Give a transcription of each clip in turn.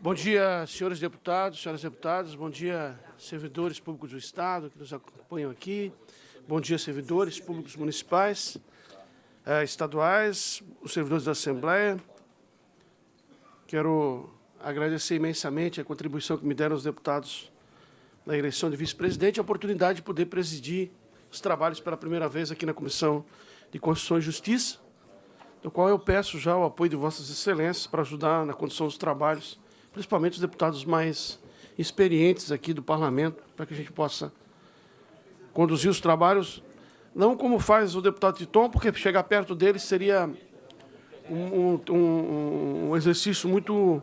Bom dia, senhores deputados, senhoras deputadas. Bom dia, servidores públicos do Estado que nos acompanham aqui. Bom dia, servidores públicos municipais, estaduais, os servidores da Assembleia. Quero agradecer imensamente a contribuição que me deram os deputados na eleição de vice-presidente e a oportunidade de poder presidir os trabalhos pela primeira vez aqui na Comissão de Constituição e Justiça, do qual eu peço já o apoio de Vossas Excelências para ajudar na condução dos trabalhos, principalmente os deputados mais experientes aqui do Parlamento, para que a gente possa conduzir os trabalhos, não como faz o deputado Titon, porque chegar perto dele seria um exercício muito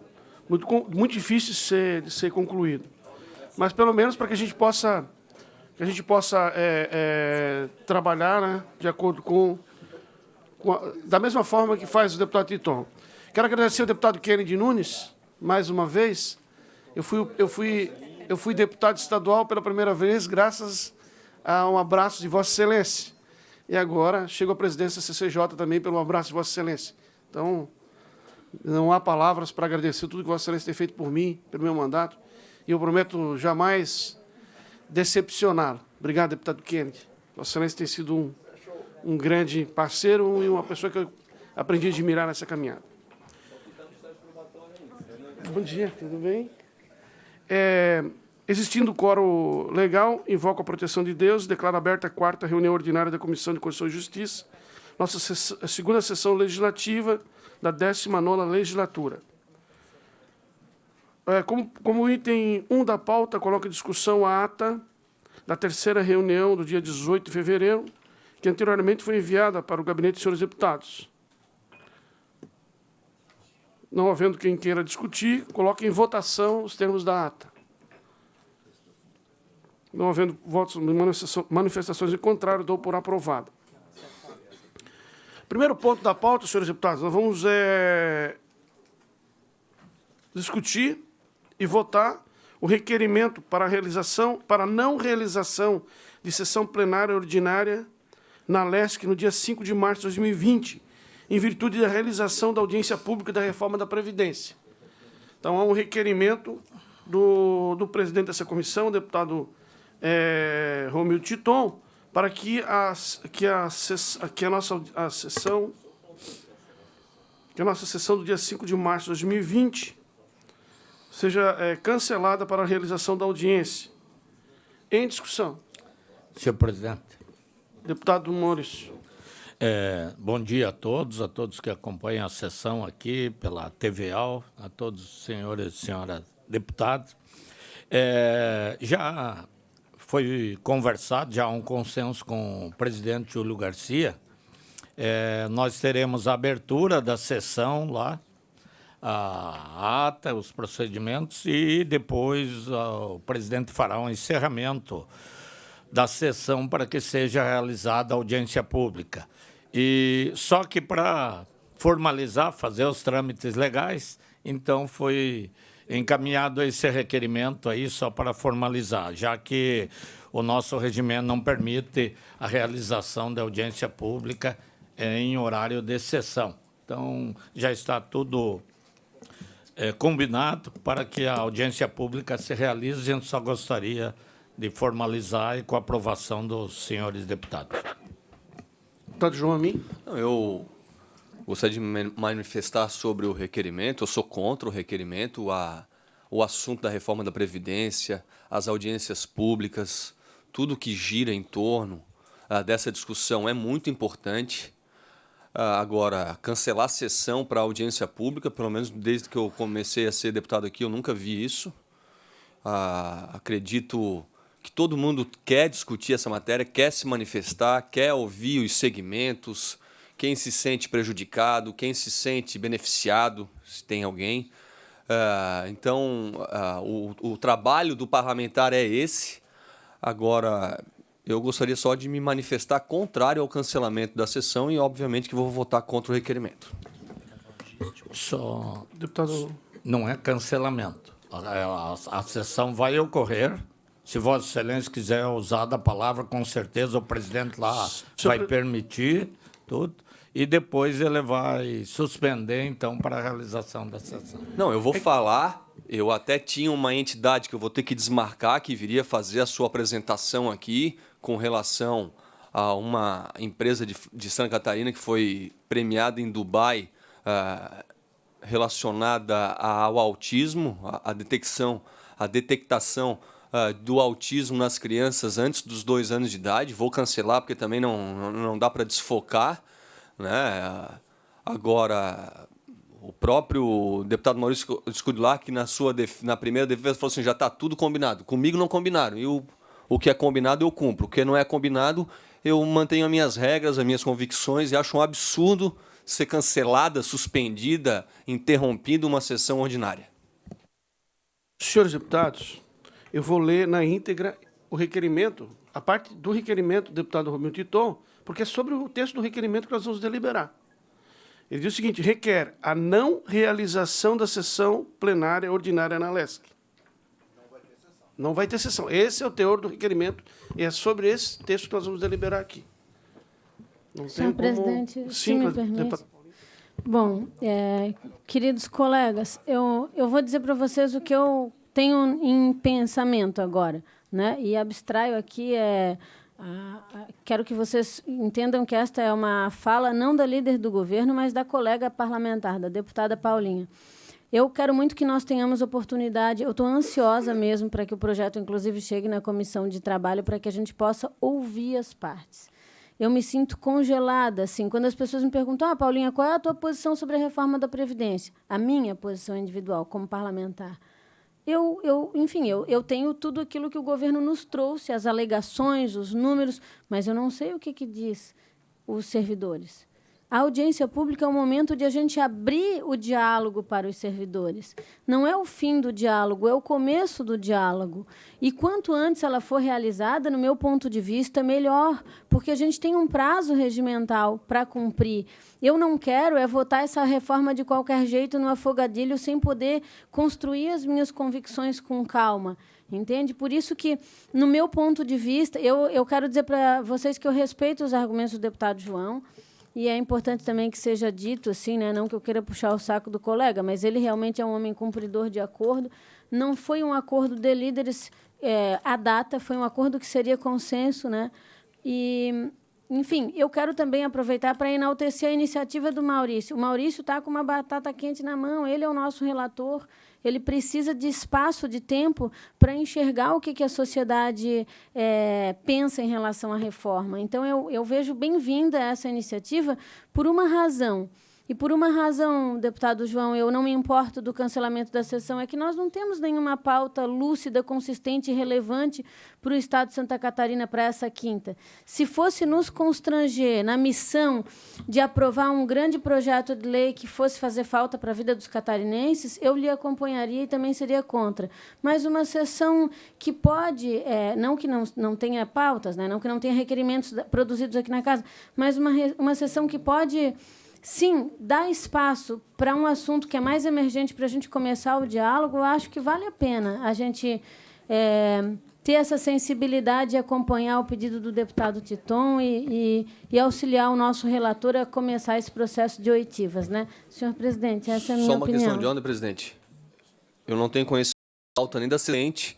difícil de ser concluído. Mas, pelo menos, para que a gente possa trabalhar, né, de acordo da mesma forma que faz o deputado Titon. Quero agradecer ao deputado Kennedy Nunes, mais uma vez. Eu fui deputado estadual pela primeira vez, graças a um abraço de Vossa Excelência. E agora chego à presidência da CCJ também pelo abraço de Vossa Excelência. Então, não há palavras para agradecer tudo que Vossa Excelência tem feito por mim, pelo meu mandato, e eu prometo jamais decepcioná-lo. Obrigado, deputado Kennedy. Vossa Excelência tem sido um grande parceiro e uma pessoa que eu aprendi a admirar nessa caminhada. Bom dia, tudo bem? Existindo quórum legal, invoco a proteção de Deus e declaro aberta a 4ª reunião ordinária da Comissão de Constituição e Justiça, nossa segunda sessão legislativa da 19ª legislatura. Como item 1 da pauta, coloco em discussão a ata da 3ª reunião do dia 18 de fevereiro, que anteriormente foi enviada para o gabinete dos senhores deputados. Não havendo quem queira discutir, coloque em votação os termos da ata. Não havendo votos, manifestações em contrário, dou por aprovado. Primeiro ponto da pauta, senhores deputados, nós vamos discutir e votar o requerimento para não realização de sessão plenária ordinária na LESC no dia 5 de março de 2020, em virtude da realização da audiência pública da reforma da Previdência. Então, há um requerimento do presidente dessa comissão, o deputado Romildo Titon, para que a nossa sessão do dia 5 de março de 2020 seja cancelada para a realização da audiência. Em discussão. Senhor presidente. Deputado Maurício. Bom dia a todos que acompanham a sessão aqui pela TVA, a todos os senhores e senhoras deputados. Já foi conversado, já há um consenso com o presidente Júlio Garcia. Nós teremos a abertura da sessão lá, a ata, os procedimentos, e depois o presidente fará um encerramento da sessão para que seja realizada a audiência pública. E só que para formalizar, fazer os trâmites legais, então foi encaminhado esse requerimento aí só para formalizar, já que o nosso regimento não permite a realização da audiência pública em horário de sessão. Então, já está tudo combinado para que a audiência pública se realize. A gente só gostaria de formalizar e com a aprovação dos senhores deputados. Deputado João Amin. Eu gostaria de manifestar sobre o requerimento. Eu sou contra o requerimento, o assunto da reforma da Previdência, as audiências públicas, tudo que gira em torno dessa discussão é muito importante. Agora, cancelar a sessão para audiência pública, pelo menos desde que eu comecei a ser deputado aqui, eu nunca vi isso. Acredito que todo mundo quer discutir essa matéria, quer se manifestar, quer ouvir os segmentos, quem se sente prejudicado, quem se sente beneficiado, se tem alguém. Então, o trabalho do parlamentar é esse. Agora, eu gostaria só de me manifestar contrário ao cancelamento da sessão e, obviamente, que vou votar contra o requerimento. Só Deputado. não é cancelamento. A sessão vai ocorrer. Se Vossa Excelência quiser usar da palavra, com certeza o presidente lá vai permitir tudo. E depois ele vai suspender, então, para a realização da sessão. Não, eu vou falar Eu até tinha uma entidade que eu vou ter que desmarcar, que viria fazer a sua apresentação aqui com relação a uma empresa de Santa Catarina que foi premiada em Dubai, relacionada ao autismo, a detectação do autismo nas crianças antes dos 2 anos de idade. Vou cancelar, porque também não dá para desfocar, né? Agora, o próprio deputado Maurício Scudlar, que na primeira defesa falou assim, já está tudo combinado. Comigo não combinaram. E o que é combinado eu cumpro. O que não é combinado, eu mantenho as minhas regras, as minhas convicções, e acho um absurdo ser cancelada, suspendida, interrompida uma sessão ordinária. Senhores deputados, eu vou ler na íntegra o requerimento, a parte do requerimento do deputado Romildo Titon, porque é sobre o texto do requerimento que nós vamos deliberar. Ele diz o seguinte: requer a não realização da sessão plenária ordinária na LESC. Não vai ter sessão. Esse é o teor do requerimento e é sobre esse texto que nós vamos deliberar aqui. Não Senhor presidente, se me permite. Bom, queridos colegas, eu vou dizer para vocês o que eu tenho em pensamento agora, né? E abstraio aqui quero que vocês entendam que esta é uma fala não da líder do governo, mas da colega parlamentar, da deputada Paulinha. Eu quero muito que nós tenhamos oportunidade, eu estou ansiosa mesmo para que o projeto, inclusive, chegue na comissão de trabalho para que a gente possa ouvir as partes. Eu me sinto congelada, assim, quando as pessoas me perguntam, Paulinha, qual é a tua posição sobre a reforma da Previdência? A minha posição individual, como parlamentar. Enfim, eu tenho tudo aquilo que o governo nos trouxe, as alegações, os números, mas eu não sei o que diz os servidores. A audiência pública é o momento de a gente abrir o diálogo para os servidores. Não é o fim do diálogo, é o começo do diálogo. E quanto antes ela for realizada, no meu ponto de vista, melhor, porque a gente tem um prazo regimental para cumprir. Eu não quero votar essa reforma de qualquer jeito no afogadilho, sem poder construir as minhas convicções com calma. Entende? Por isso que, no meu ponto de vista, eu quero dizer para vocês que eu respeito os argumentos do deputado João. E é importante também que seja dito, assim, né, não que eu queira puxar o saco do colega, mas ele realmente é um homem cumpridor de acordo. Não foi um acordo de líderes à data, foi um acordo que seria consenso, né? E, enfim, eu quero também aproveitar para enaltecer a iniciativa do Maurício. O Maurício está com uma batata quente na mão, ele é o nosso relator, ele precisa de espaço, de tempo, para enxergar o que a sociedade pensa em relação à reforma. Então, eu vejo bem-vinda essa iniciativa por uma razão. E por uma razão, deputado João, eu não me importo do cancelamento da sessão, é que nós não temos nenhuma pauta lúcida, consistente e relevante para o Estado de Santa Catarina para essa quinta. Se fosse nos constranger na missão de aprovar um grande projeto de lei que fosse fazer falta para a vida dos catarinenses, eu lhe acompanharia e também seria contra. Mas uma sessão que pode, não que não tenha pautas, né, não que não tenha requerimentos produzidos aqui na casa, mas uma sessão que pode... Sim, dá espaço para um assunto que é mais emergente para a gente começar o diálogo, eu acho que vale a pena a gente ter essa sensibilidade e acompanhar o pedido do deputado Titon e auxiliar o nosso relator a começar esse processo de oitivas, né? Senhor presidente, essa é a minha opinião. Só uma questão de ordem, presidente. Eu não tenho conhecimento da pauta nem da excelente,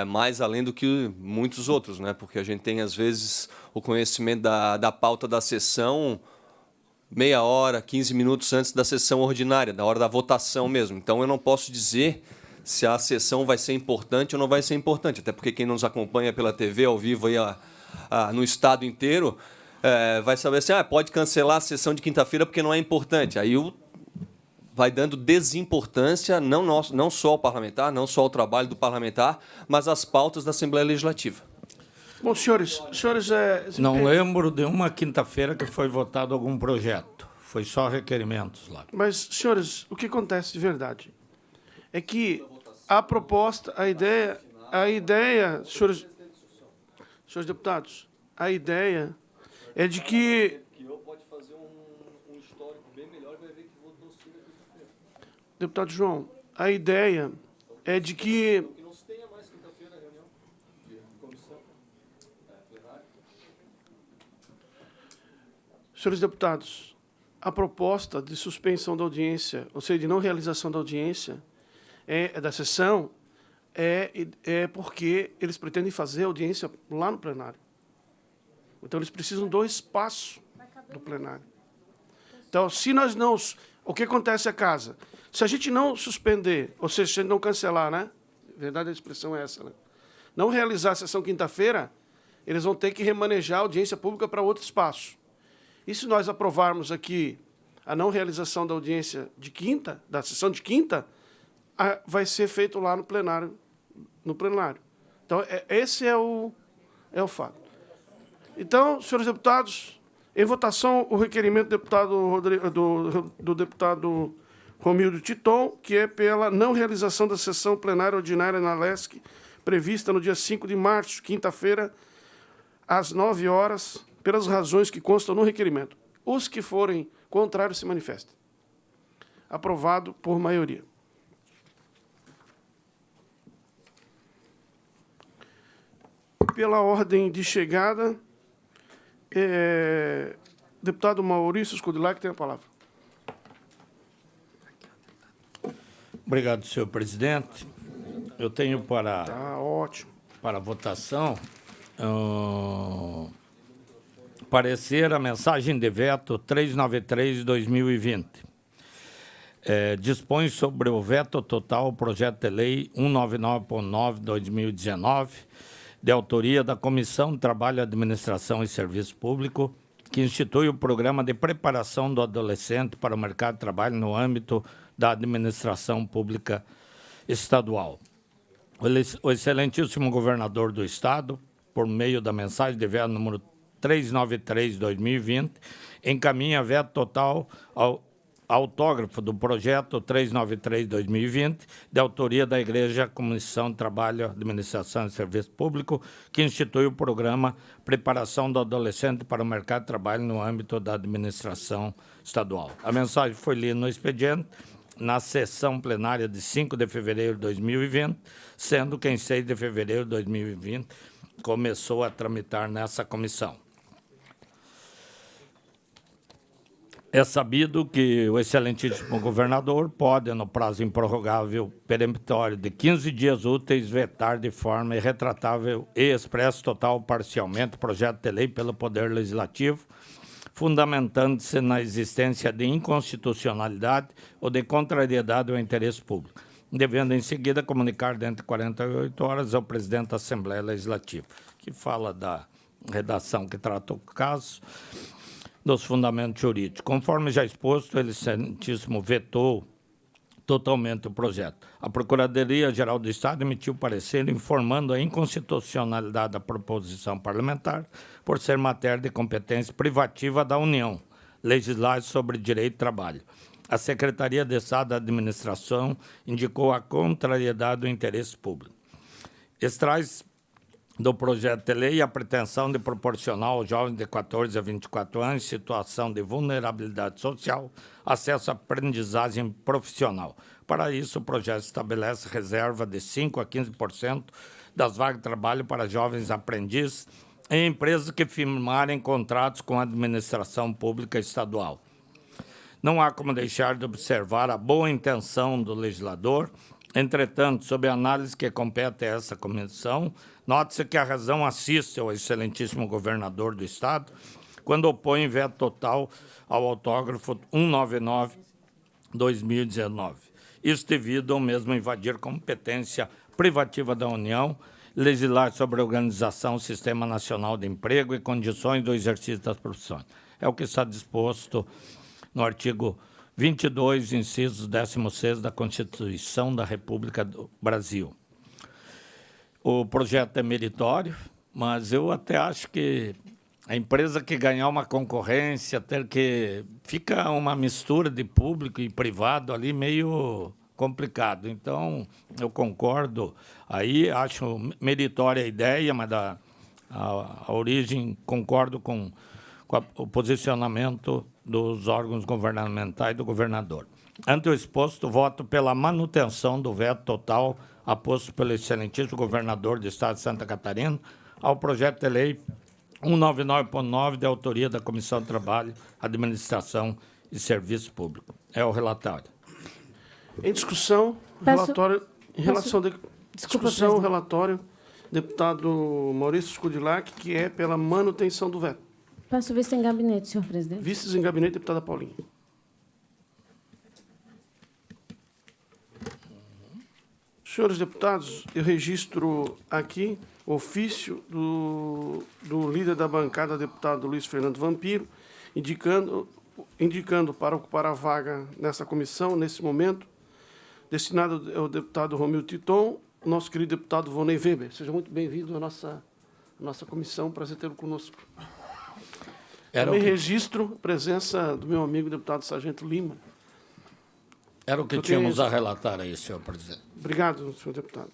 mais além do que muitos outros, né? Porque a gente tem, às vezes, o conhecimento da pauta da sessão... meia hora, 15 minutos antes da sessão ordinária, da hora da votação mesmo. Então, eu não posso dizer se a sessão vai ser importante ou não vai ser importante, até porque quem nos acompanha pela TV, ao vivo, aí, no estado inteiro, vai saber assim, pode cancelar a sessão de quinta-feira porque não é importante. Aí vai dando desimportância, não só ao parlamentar, não só ao trabalho do parlamentar, mas às pautas da Assembleia Legislativa. Bom, senhores... Não lembro de uma quinta-feira que foi votado algum projeto. Foi só requerimentos lá. Mas, senhores, o que acontece de verdade é que a proposta, a ideia, senhores deputados, a ideia é de que... pode fazer um histórico bem melhor e vai ver que votou sim na quinta-feira. Deputado João, a ideia é de que... Senhores deputados, a proposta de suspensão da audiência, ou seja, de não realização da audiência, da sessão é porque eles pretendem fazer audiência lá no plenário. Então, eles precisam do espaço do plenário. Então, se nós não... O que acontece a casa? Se a gente não suspender, ou seja, se a gente não cancelar, né? Na verdade, a expressão é essa, né? Não realizar a sessão quinta-feira, eles vão ter que remanejar a audiência pública para outro espaço. E se nós aprovarmos aqui a não realização da audiência de quinta, da sessão de quinta, vai ser feito lá no plenário. Então, esse é o fato. Então, senhores deputados, em votação, o requerimento do deputado Romildo Titon, que é pela não realização da sessão plenária ordinária na LESC, prevista no dia 5 de março, quinta-feira, às 9 horas, pelas razões que constam no requerimento. Os que forem contrários se manifestem. Aprovado por maioria. Pela ordem de chegada, deputado Maurício Scudilá, que tem a palavra. Obrigado, senhor presidente. Eu tenho Ótimo. para votação parecer a mensagem de veto 393/2020. Dispõe sobre o veto total ao projeto de lei 199/2019, de autoria da Comissão de Trabalho, Administração e Serviço Público, que institui o programa de preparação do adolescente para o mercado de trabalho no âmbito da administração pública estadual. O excelentíssimo governador do Estado, por meio da mensagem de veto número 393/2020, encaminha veto total ao autógrafo do projeto 393/2020, de autoria da Igreja Comissão de Trabalho, Administração e Serviço Público, que institui o programa Preparação do Adolescente para o Mercado de Trabalho no âmbito da administração estadual. A mensagem foi lida no expediente na sessão plenária de 5 de fevereiro de 2020, sendo que em 6 de fevereiro de 2020 começou a tramitar nessa comissão. É sabido que o excelentíssimo governador pode, no prazo improrrogável peremptório de 15 dias úteis, vetar de forma irretratável e expresso total ou parcialmente o projeto de lei pelo Poder Legislativo, fundamentando-se na existência de inconstitucionalidade ou de contrariedade ao interesse público, devendo em seguida comunicar dentro de 48 horas ao presidente da Assembleia Legislativa, que fala da redação que trata o caso, dos fundamentos jurídicos. Conforme já exposto, o excelentíssimo vetou totalmente o projeto. A Procuradoria-Geral do Estado emitiu parecer informando a inconstitucionalidade da proposição parlamentar por ser matéria de competência privativa da União, legislar sobre direito de trabalho. A Secretaria de Estado da Administração indicou a contrariedade do interesse público. Extrai do projeto de lei a pretensão de proporcionar aos jovens de 14 a 24 anos em situação de vulnerabilidade social acesso à aprendizagem profissional. Para isso, o projeto estabelece reserva de 5% a 15% das vagas de trabalho para jovens aprendizes em empresas que firmarem contratos com a administração pública estadual. Não há como deixar de observar a boa intenção do legislador. Entretanto, sob a análise que compete a essa comissão, note-se que a razão assiste ao excelentíssimo governador do Estado quando opõe veto total ao autógrafo 199/2019. Isso devido ao mesmo invadir competência privativa da União, legislar sobre a organização do Sistema Nacional de Emprego e condições do exercício das profissões. É o que está disposto no artigo 22, incisos 16 da Constituição da República do Brasil. O projeto é meritório, mas eu até acho que a empresa que ganhar uma concorrência, fica uma mistura de público e privado ali meio complicado. Então, eu concordo aí, acho meritória a ideia, mas a origem, concordo com o posicionamento dos órgãos governamentais e do governador. Ante o exposto, voto pela manutenção do veto total aposto pelo excelentíssimo governador do Estado de Santa Catarina ao projeto de lei 199/9, de autoria da Comissão de Trabalho, Administração e Serviço Público. É o relatório. Em discussão, Relatório, em relação à Desculpa, discussão, presidente. relatório, deputado Maurício Scudilac, que é pela manutenção do veto. Peço vista em gabinete, senhor presidente. Vistas em gabinete, deputada Paulinha. Senhores deputados, eu registro aqui o ofício do líder da bancada, deputado Luiz Fernando Vampiro, indicando para ocupar a vaga nessa comissão, nesse momento, destinado ao deputado Romildo Titon, nosso querido deputado Vonei Weber. Seja muito bem-vindo à nossa comissão, prazer tê-lo conosco. Também registro a presença do meu amigo deputado Sargento Lima. Era o que tínhamos a relatar aí, senhor presidente. Obrigado, senhor deputado.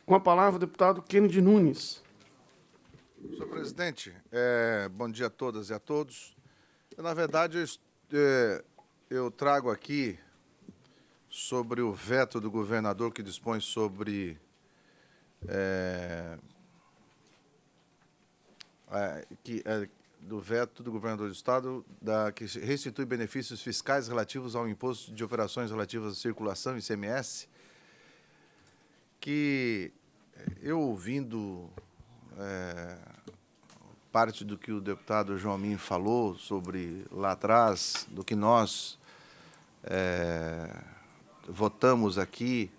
Com a palavra, o deputado Kennedy Nunes. Senhor presidente, bom dia a todas e a todos. Na verdade, eu trago aqui sobre o veto do governador que dispõe sobre do veto do governador do Estado que restitui benefícios fiscais relativos ao imposto de operações relativas à circulação, ICMS, que eu ouvindo parte do que o deputado João Min falou sobre lá atrás, do que nós votamos aqui,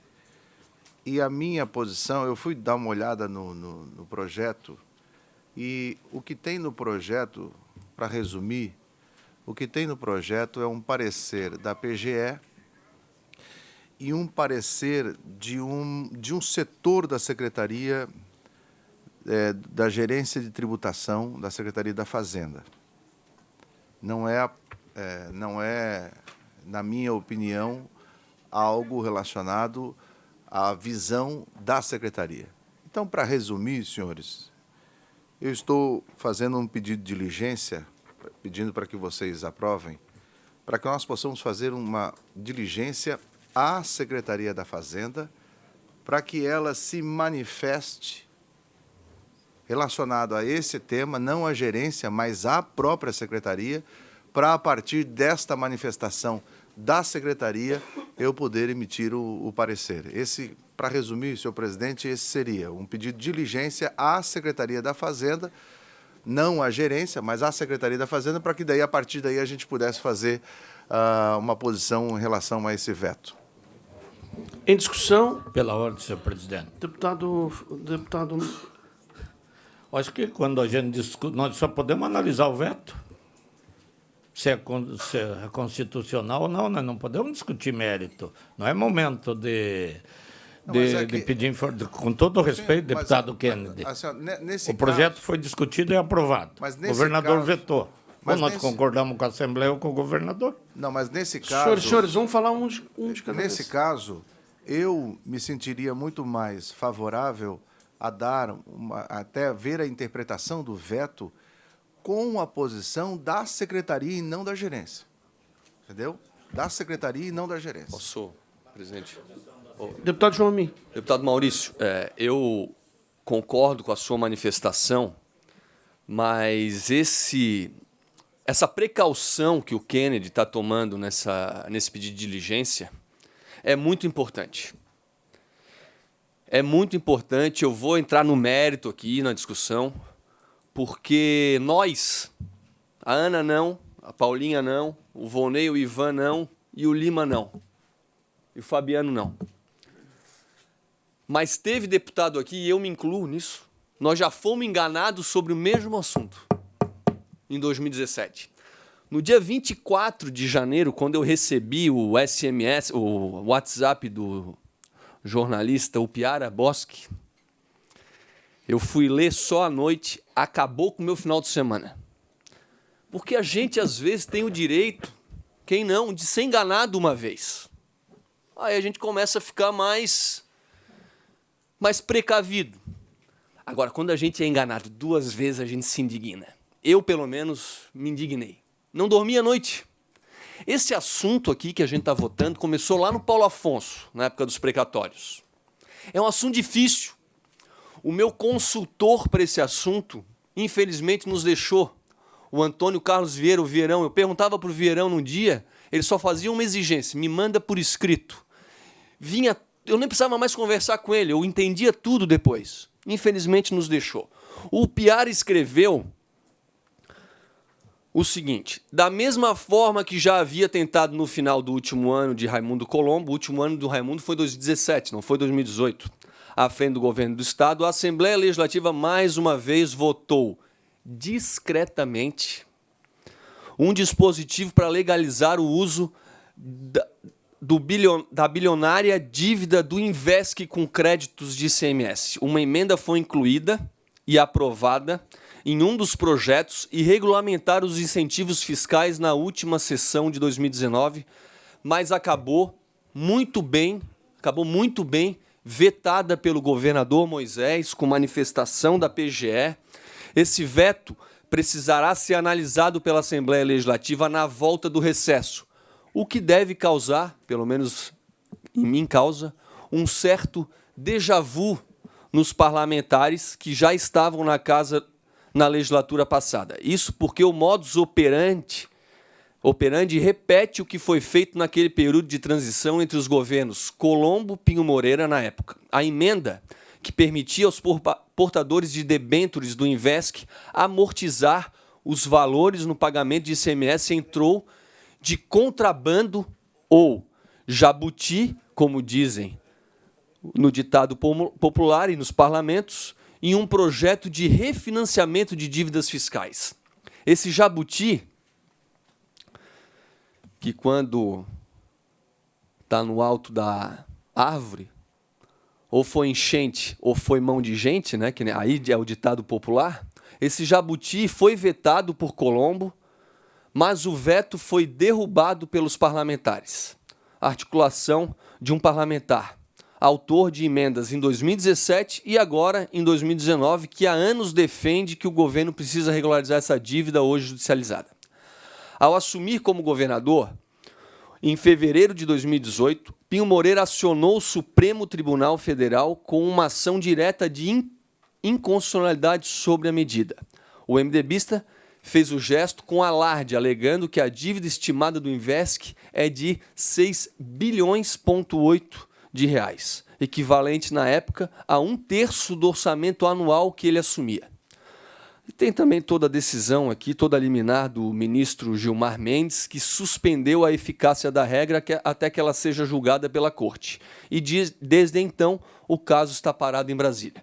e a minha posição, eu fui dar uma olhada no projeto, e o que tem no projeto, para resumir, o que tem no projeto é um parecer da PGE e um parecer de um setor da Secretaria da Gerência de Tributação da Secretaria da Fazenda. Não é, na minha opinião, algo relacionado à visão da Secretaria. Então, para resumir, senhores, eu estou fazendo um pedido de diligência, pedindo para que vocês aprovem, para que nós possamos fazer uma diligência à Secretaria da Fazenda, para que ela se manifeste relacionado a esse tema, não à gerência, mas à própria Secretaria, para, a partir desta manifestação da Secretaria, eu poder emitir o parecer. Para resumir, senhor presidente, esse seria um pedido de diligência à Secretaria da Fazenda, não à gerência, mas à Secretaria da Fazenda, para que daí, a partir daí, a gente pudesse fazer uma posição em relação a esse veto. Em discussão, Pela ordem, senhor presidente. deputado Acho que quando a gente discute, nós só podemos analisar o veto, se é constitucional ou não, nós não podemos discutir mérito. Não é momento de pedir, com todo o respeito, deputado Kennedy. O projeto foi discutido e aprovado. O governador vetou. Ou nós concordamos com a Assembleia ou com o governador. Não, mas nesse caso... Senhores, vamos falar um de cada vez. Nesse caso, eu me sentiria muito mais favorável a dar até ver a interpretação do veto com a posição da Secretaria e não da gerência. Entendeu? Da Secretaria e não da gerência. Posso, presidente? Deputado João Min. Deputado Maurício, eu concordo com a sua manifestação, mas essa precaução que o Kennedy está tomando nesse pedido de diligência é muito importante. É muito importante, eu vou entrar no mérito aqui na discussão, porque nós, a Ana não, a Paulinha não, o Vonei, o Ivan não e o Lima não, e o Fabiano não. Mas teve deputado aqui, e eu me incluo nisso, nós já fomos enganados sobre o mesmo assunto, em 2017. No dia 24 de janeiro, quando eu recebi o SMS, o WhatsApp do jornalista Upiara Bosque, eu fui ler só à noite, acabou com o meu final de semana. Porque a gente, às vezes, tem o direito, quem não, de ser enganado uma vez. Aí a gente começa a ficar mais precavido. Agora, quando a gente é enganado 2 vezes, a gente se indigna. Eu, pelo menos, me indignei. Não dormi à noite. Esse assunto aqui que a gente está votando começou lá no Paulo Afonso, na época dos precatórios. É um assunto difícil. O meu consultor para esse assunto, infelizmente, nos deixou. O Antônio Carlos Vieira, o Vieirão. Eu perguntava para o Vieirão num dia, ele só fazia uma exigência, me manda por escrito. eu nem precisava mais conversar com ele, eu entendia tudo depois. Infelizmente nos deixou. O Piar escreveu o seguinte: da mesma forma que já havia tentado no final do último ano de Raimundo Colombo, o último ano do Raimundo foi 2017, não foi 2018, à frente do governo do Estado, a Assembleia Legislativa mais uma vez votou discretamente um dispositivo para legalizar o uso da bilionária dívida do Invesc com créditos de ICMS. Uma emenda foi incluída e aprovada em um dos projetos e regulamentar os incentivos fiscais na última sessão de 2019, mas acabou muito bem vetada pelo governador Moisés, com manifestação da PGE. Esse veto precisará ser analisado pela Assembleia Legislativa na volta do recesso, o que deve causar, pelo menos em mim causa, um certo déjà vu nos parlamentares que já estavam na casa na legislatura passada. Isso porque o modus operandi repete o que foi feito naquele período de transição entre os governos Colombo e Pinho Moreira na época. A emenda que permitia aos portadores de debêntures do Invesc amortizar os valores no pagamento de ICMS entrou de contrabando ou jabuti, como dizem no ditado popular e nos parlamentos, em um projeto de refinanciamento de dívidas fiscais. Esse jabuti, que quando está no alto da árvore, ou foi enchente ou foi mão de gente, né, que aí é o ditado popular, esse jabuti foi vetado por Colombo, mas o veto foi derrubado pelos parlamentares. A articulação de um parlamentar, autor de emendas em 2017 e agora em 2019, que há anos defende que o governo precisa regularizar essa dívida hoje judicializada. Ao assumir como governador, em fevereiro de 2018, Pinho Moreira acionou o Supremo Tribunal Federal com uma ação direta de inconstitucionalidade sobre a medida. O MDBista fez o gesto com alarde, alegando que a dívida estimada do Invesc é de 6,8 bilhões de reais, equivalente na época a 1/3 do orçamento anual que ele assumia. E tem também toda a decisão aqui, toda a liminar do ministro Gilmar Mendes, que suspendeu a eficácia da regra até que ela seja julgada pela Corte. E desde então o caso está parado em Brasília.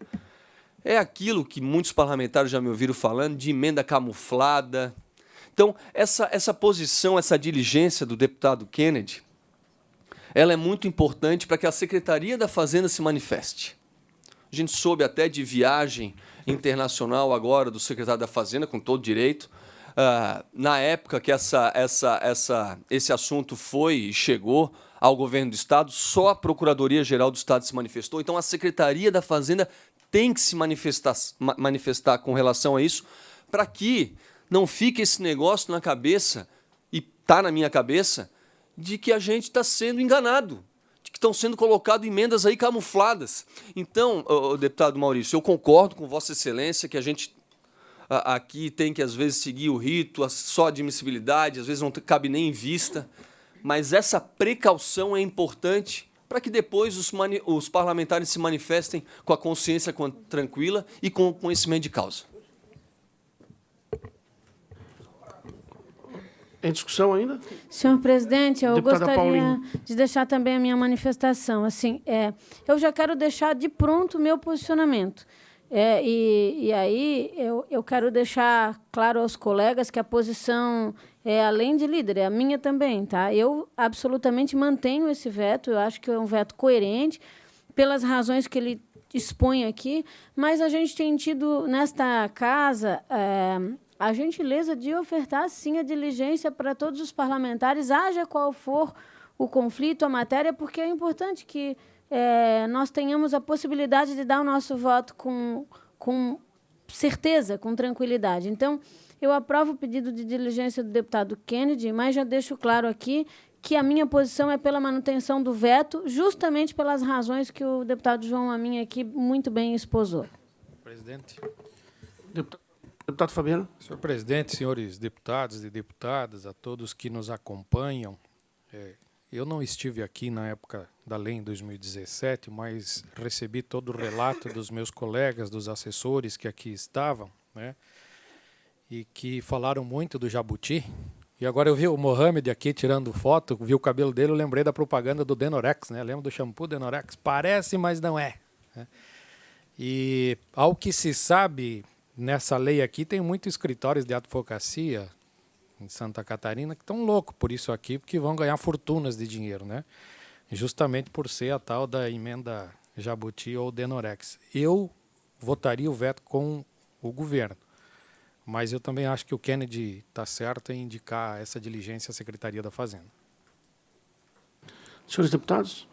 É aquilo que muitos parlamentares já me ouviram falando de emenda camuflada. Então, essa posição, essa diligência do deputado Kennedy, ela é muito importante para que a Secretaria da Fazenda se manifeste. A gente soube até de viagem internacional agora do secretário da Fazenda, com todo direito. Na época que esse assunto chegou ao governo do Estado, só a Procuradoria-Geral do Estado se manifestou. Então, a Secretaria da Fazenda tem que se manifestar com relação a isso, para que não fique esse negócio na cabeça, e está na minha cabeça, de que a gente está sendo enganado, de que estão sendo colocadas emendas aí camufladas. Então, deputado Maurício, eu concordo com Vossa Excelência que a gente aqui tem que, às vezes, seguir o rito, só admissibilidade, às vezes não cabe nem em vista, mas essa precaução é importante para que depois os parlamentares se manifestem com a consciência tranquila e com o conhecimento de causa. Em discussão ainda? Senhor presidente, eu Deputada gostaria Paulinho. de deixar também a minha manifestação. Assim, eu já quero deixar de pronto o meu posicionamento. E aí eu quero deixar claro aos colegas que a posição além de líder, é a minha também, tá? Eu absolutamente mantenho esse veto, eu acho que é um veto coerente, pelas razões que ele expõe aqui, mas a gente tem tido nesta casa a gentileza de ofertar, sim, a diligência para todos os parlamentares, haja qual for o conflito, a matéria, porque é importante que nós tenhamos a possibilidade de dar o nosso voto com certeza, com tranquilidade. Então, eu aprovo o pedido de diligência do deputado Kennedy, mas já deixo claro aqui que a minha posição é pela manutenção do veto, justamente pelas razões que o deputado João Amin aqui muito bem esposou. Presidente. Deputado Fabiano. Senhor presidente, senhores deputados e deputadas, a todos que nos acompanham, Eu não estive aqui na época da lei em 2017, mas recebi todo o relato dos meus colegas, dos assessores que aqui estavam, né? E que falaram muito do jabuti. E agora eu vi o Mohamed aqui tirando foto, vi o cabelo dele, eu lembrei da propaganda do Denorex, né? Lembra do shampoo Denorex? Parece, mas não é, né? E ao que se sabe, nessa lei aqui tem muitos escritórios de advocacia em Santa Catarina que estão loucos por isso aqui, porque vão ganhar fortunas de dinheiro, né? Justamente por ser a tal da emenda Jabuti ou Denorex. Eu votaria o veto com o governo, mas eu também acho que o Kennedy está certo em indicar essa diligência à Secretaria da Fazenda. Senhores deputados,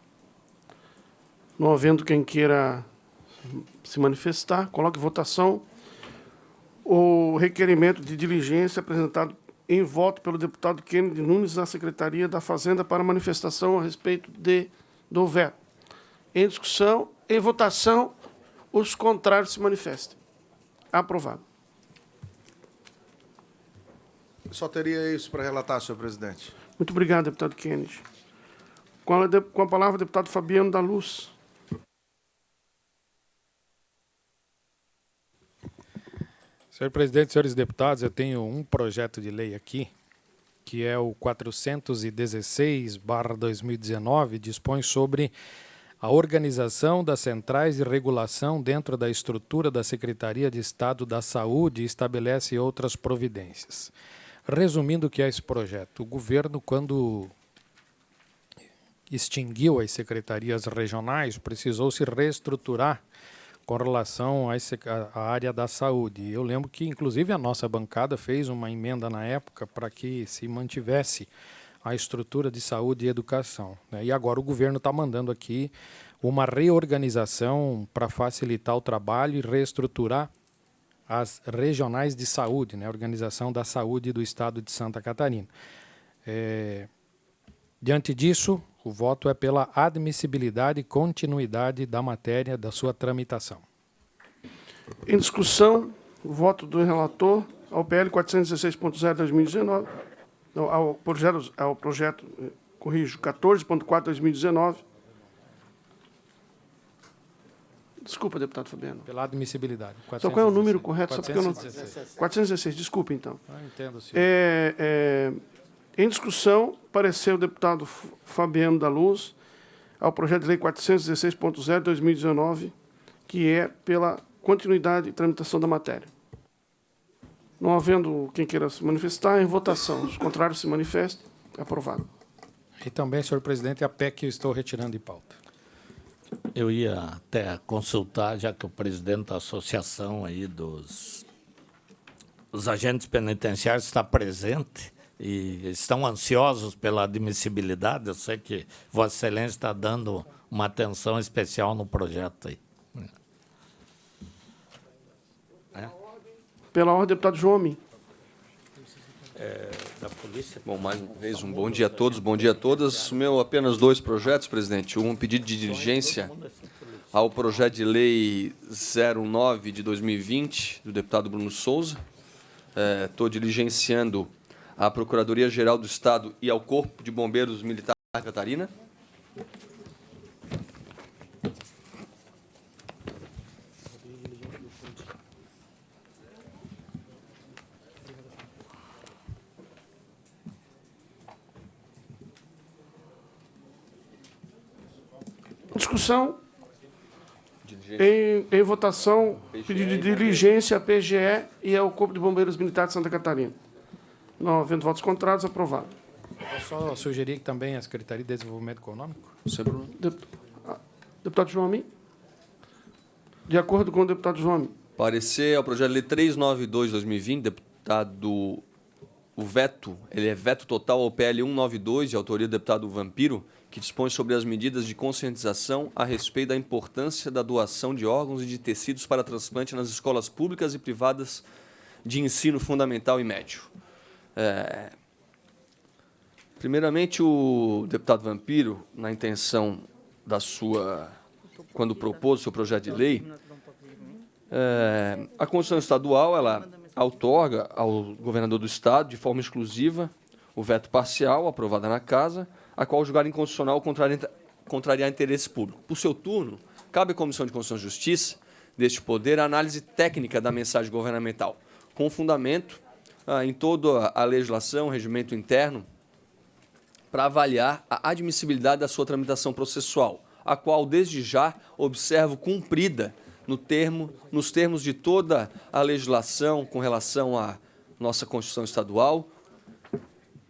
não havendo quem queira se manifestar, coloque em votação o requerimento de diligência apresentado em voto pelo deputado Kennedy Nunes à Secretaria da Fazenda para manifestação a respeito do veto. Em discussão, em votação, os contrários se manifestem. Aprovado. Só teria isso para relatar, senhor presidente. Muito obrigado, deputado Kennedy. Com a palavra, o deputado Fabiano da Luz. Senhor presidente, senhores deputados, eu tenho um projeto de lei aqui, que é o 416/2019, dispõe sobre a organização das centrais de regulação dentro da estrutura da Secretaria de Estado da Saúde e estabelece outras providências. Resumindo o que é esse projeto, o governo, quando extinguiu as secretarias regionais, precisou se reestruturar com relação à área da saúde. Eu lembro que, inclusive, a nossa bancada fez uma emenda na época para que se mantivesse a estrutura de saúde e educação, né? E agora o governo está mandando aqui uma reorganização para facilitar o trabalho e reestruturar as regionais de saúde, né? A Organização da Saúde do Estado de Santa Catarina. Diante disso, o voto é pela admissibilidade e continuidade da matéria da sua tramitação. Em discussão, o voto do relator ao PL 416.0/2019, ao projeto, corrijo, 14.4/2019. Desculpa, deputado Fabiano. Pela admissibilidade. Só qual é o número correto? 416. 416, desculpa, então. Entendo, senhor. Em discussão, pareceu o deputado Fabiano da Luz ao projeto de lei 416.0/2019, que é pela continuidade e tramitação da matéria. Não havendo quem queira se manifestar, em votação. Os contrários se manifestem. Aprovado. E também, senhor presidente, a PEC que eu estou retirando de pauta. Eu ia até consultar, já que o presidente da associação aí dos agentes penitenciários está presente e estão ansiosos pela admissibilidade. Eu sei que Vossa Excelência está dando uma atenção especial no projeto aí. Pela ordem, deputado João. Da polícia. Bom, mais uma vez, um bom dia a todos, bom dia a todas. O meu apenas 2 projetos, presidente. Um pedido de diligência ao projeto de lei 09 de 2020, do deputado Bruno Souza. Estou diligenciando à Procuradoria-Geral do Estado e ao Corpo de Bombeiros Militar de Santa Catarina. Discussão. Em votação, pedido de diligência à PGE e ao Corpo de Bombeiros Militares de Santa Catarina. Não havendo votos contrários, aprovado. Eu só sugerir que também a Secretaria de Desenvolvimento Econômico. Deputado João Amin. De acordo com o deputado João Amin. Parecer ao projeto de lei 392/2020, deputado... O veto, ele é veto total ao PL 192, de autoria do deputado Vampiro, que dispõe sobre as medidas de conscientização a respeito da importância da doação de órgãos e de tecidos para transplante nas escolas públicas e privadas de ensino fundamental e médio. Primeiramente, o deputado Vampiro, na intenção da sua... quando propôs o seu projeto de lei, a Constituição Estadual, ela outorga ao governador do Estado, de forma exclusiva, o veto parcial, aprovado na Casa, a qual julgar inconstitucional ou contrariar interesse público. Por seu turno, cabe à Comissão de Constituição e Justiça deste poder a análise técnica da mensagem governamental, com fundamento em toda a legislação, regimento interno, para avaliar a admissibilidade da sua tramitação processual, a qual, desde já, observo cumprida nos termos de toda a legislação com relação à nossa Constituição Estadual.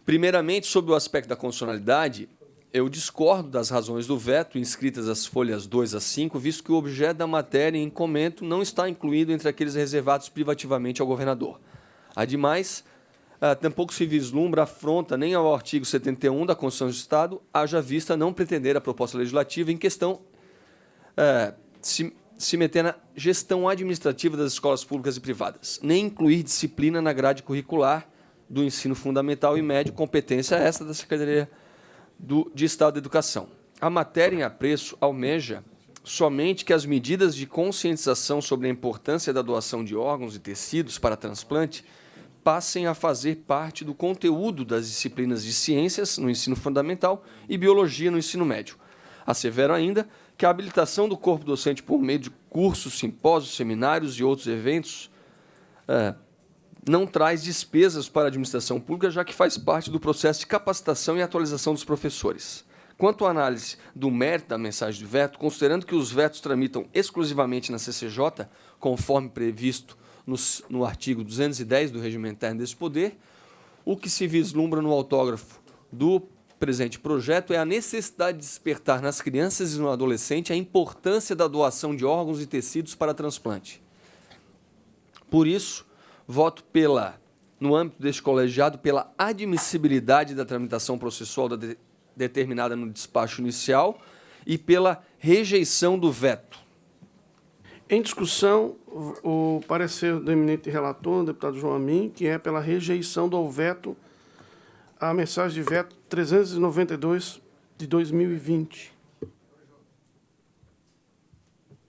Primeiramente, sobre o aspecto da constitucionalidade, eu discordo das razões do veto inscritas às folhas 2 a 5, visto que o objeto da matéria em comento não está incluído entre aqueles reservados privativamente ao governador. Ademais, tampouco se vislumbra afronta nem ao artigo 71 da Constituição do Estado, haja vista não pretender a proposta legislativa em questão se meter na gestão administrativa das escolas públicas e privadas, nem incluir disciplina na grade curricular do ensino fundamental e médio, competência esta da Secretaria de Estado da Educação. A matéria em apreço almeja somente que as medidas de conscientização sobre a importância da doação de órgãos e tecidos para transplante passem a fazer parte do conteúdo das disciplinas de ciências no ensino fundamental e biologia no ensino médio. Assevero ainda que a habilitação do corpo docente por meio de cursos, simpósios, seminários e outros eventos não traz despesas para a administração pública, já que faz parte do processo de capacitação e atualização dos professores. Quanto à análise do mérito da mensagem de veto, considerando que os vetos tramitam exclusivamente na CCJ, conforme previsto no artigo 210 do regimento interno desse poder, o que se vislumbra no autógrafo do presente projeto é a necessidade de despertar nas crianças e no adolescente a importância da doação de órgãos e tecidos para transplante. Por isso, voto no âmbito deste colegiado pela admissibilidade da tramitação processual determinada no despacho inicial e pela rejeição do veto. Em discussão, o parecer do eminente relator, o deputado João Amin, que é pela rejeição do veto à mensagem de veto 392 de 2020.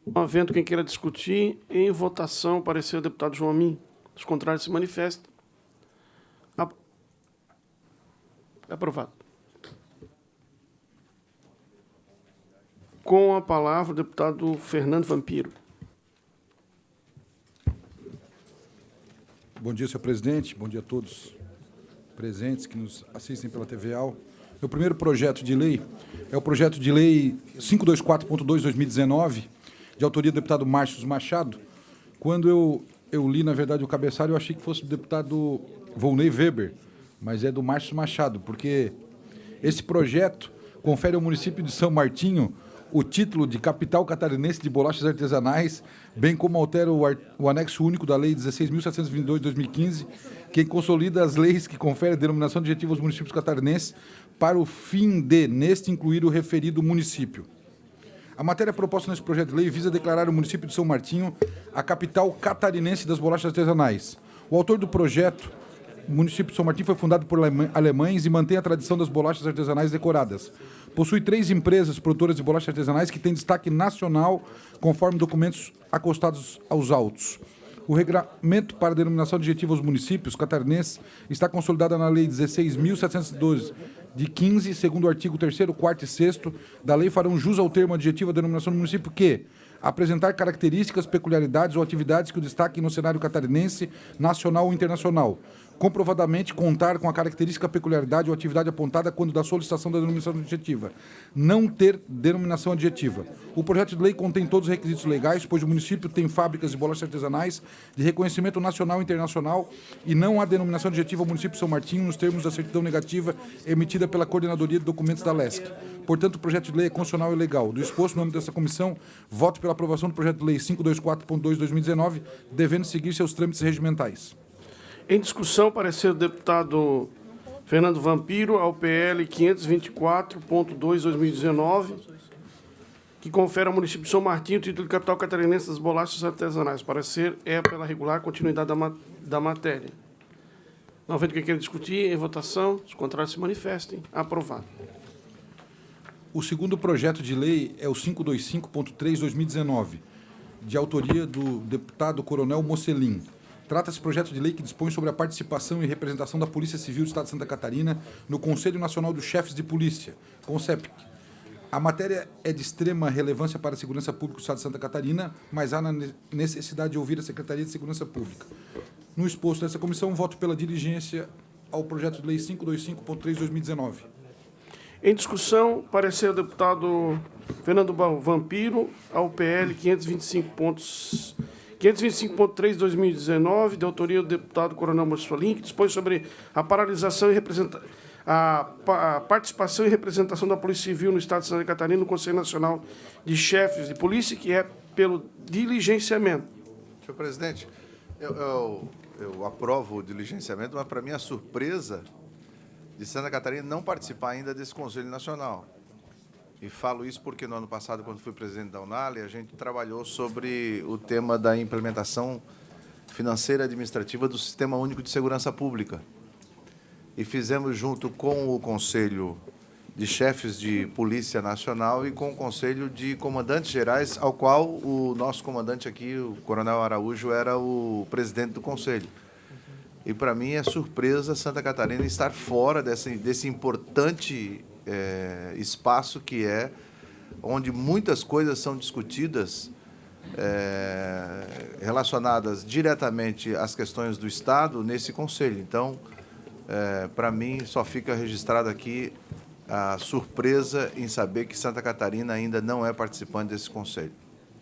Não havendo quem queira discutir, em votação, parecer o deputado João Amin. Os contrários se manifestam. Aprovado. Com a palavra, o deputado Fernando Vampiro. Bom dia, senhor presidente. Bom dia a todos presentes que nos assistem pela TVAL. Meu primeiro projeto de lei é o projeto de lei 524.2/2019, de autoria do deputado Márcio Machado. Quando eu li, na verdade, o cabeçalho, eu achei que fosse do deputado Volney Weber, mas é do Márcio Machado, porque esse projeto confere ao município de São Martinho o título de capital catarinense de bolachas artesanais, bem como altera o anexo único da Lei 16.722 de 2015, que consolida as leis que conferem a denominação adjetiva aos municípios catarinenses para o fim de, neste, incluir o referido município. A matéria proposta nesse projeto de lei visa declarar o município de São Martinho a capital catarinense das bolachas artesanais. O autor do projeto, o município de São Martinho, foi fundado por alemães e mantém a tradição das bolachas artesanais decoradas. Possui 3 empresas produtoras de bolachas artesanais que têm destaque nacional, conforme documentos acostados aos autos. O regulamento para a denominação adjetiva aos municípios catarinenses está consolidado na Lei 16.712, de 15, segundo o artigo 3º, 4º e 6º da lei, farão jus ao termo adjetivo à denominação do município que apresentar características, peculiaridades ou atividades que o destaquem no cenário catarinense, nacional ou internacional. Comprovadamente contar com a característica, peculiaridade ou atividade apontada quando da solicitação da denominação adjetiva. Não ter denominação adjetiva. O projeto de lei contém todos os requisitos legais, pois o município tem fábricas de bolachas artesanais de reconhecimento nacional e internacional e não há denominação adjetiva ao município de São Martinho nos termos da certidão negativa emitida pela Coordenadoria de Documentos da LESC. Portanto, o projeto de lei é constitucional e legal. Do exposto no âmbito dessa comissão, voto pela aprovação do projeto de lei 524.2/2019, devendo seguir seus trâmites regimentais. Em discussão, parecer do deputado Fernando Vampiro ao PL 524.2/2019, que confere ao município de São Martinho o título de capital catarinense das bolachas artesanais. Parecer é pela regular continuidade da matéria. Não havendo quem queira discutir, em votação, os contrários se manifestem. Aprovado. O segundo projeto de lei é o 525.3/2019, de autoria do deputado Coronel Mocelin. Trata-se de projeto de lei que dispõe sobre a participação e representação da Polícia Civil do Estado de Santa Catarina no Conselho Nacional dos Chefes de Polícia, CONCEPC. A matéria é de extrema relevância para a segurança pública do Estado de Santa Catarina, mas há necessidade de ouvir a Secretaria de Segurança Pública. No exposto dessa comissão, voto pela diligência ao projeto de lei 525.3/2019. Em discussão, parecer do deputado Fernando Vampiro ao PL 525.3/2019, de autoria do deputado Coronel Mossolim, que dispõe sobre a paralisação e a participação e representação da Polícia Civil no Estado de Santa Catarina no Conselho Nacional de Chefes de Polícia, que é pelo diligenciamento. Senhor presidente, eu aprovo o diligenciamento, mas, para minha surpresa, de Santa Catarina não participar ainda desse Conselho Nacional. E falo isso porque, no ano passado, quando fui presidente da UNALE, a gente trabalhou sobre o tema da implementação financeira e administrativa do Sistema Único de Segurança Pública. E fizemos junto com o Conselho de Chefes de Polícia Nacional e com o Conselho de Comandantes Gerais, ao qual o nosso comandante aqui, o Coronel Araújo, era o presidente do Conselho. E, para mim, é surpresa Santa Catarina estar fora desse importante espaço que é onde muitas coisas são discutidas relacionadas diretamente às questões do Estado nesse Conselho. Então, para mim, só fica registrado aqui a surpresa em saber que Santa Catarina ainda não é participante desse Conselho.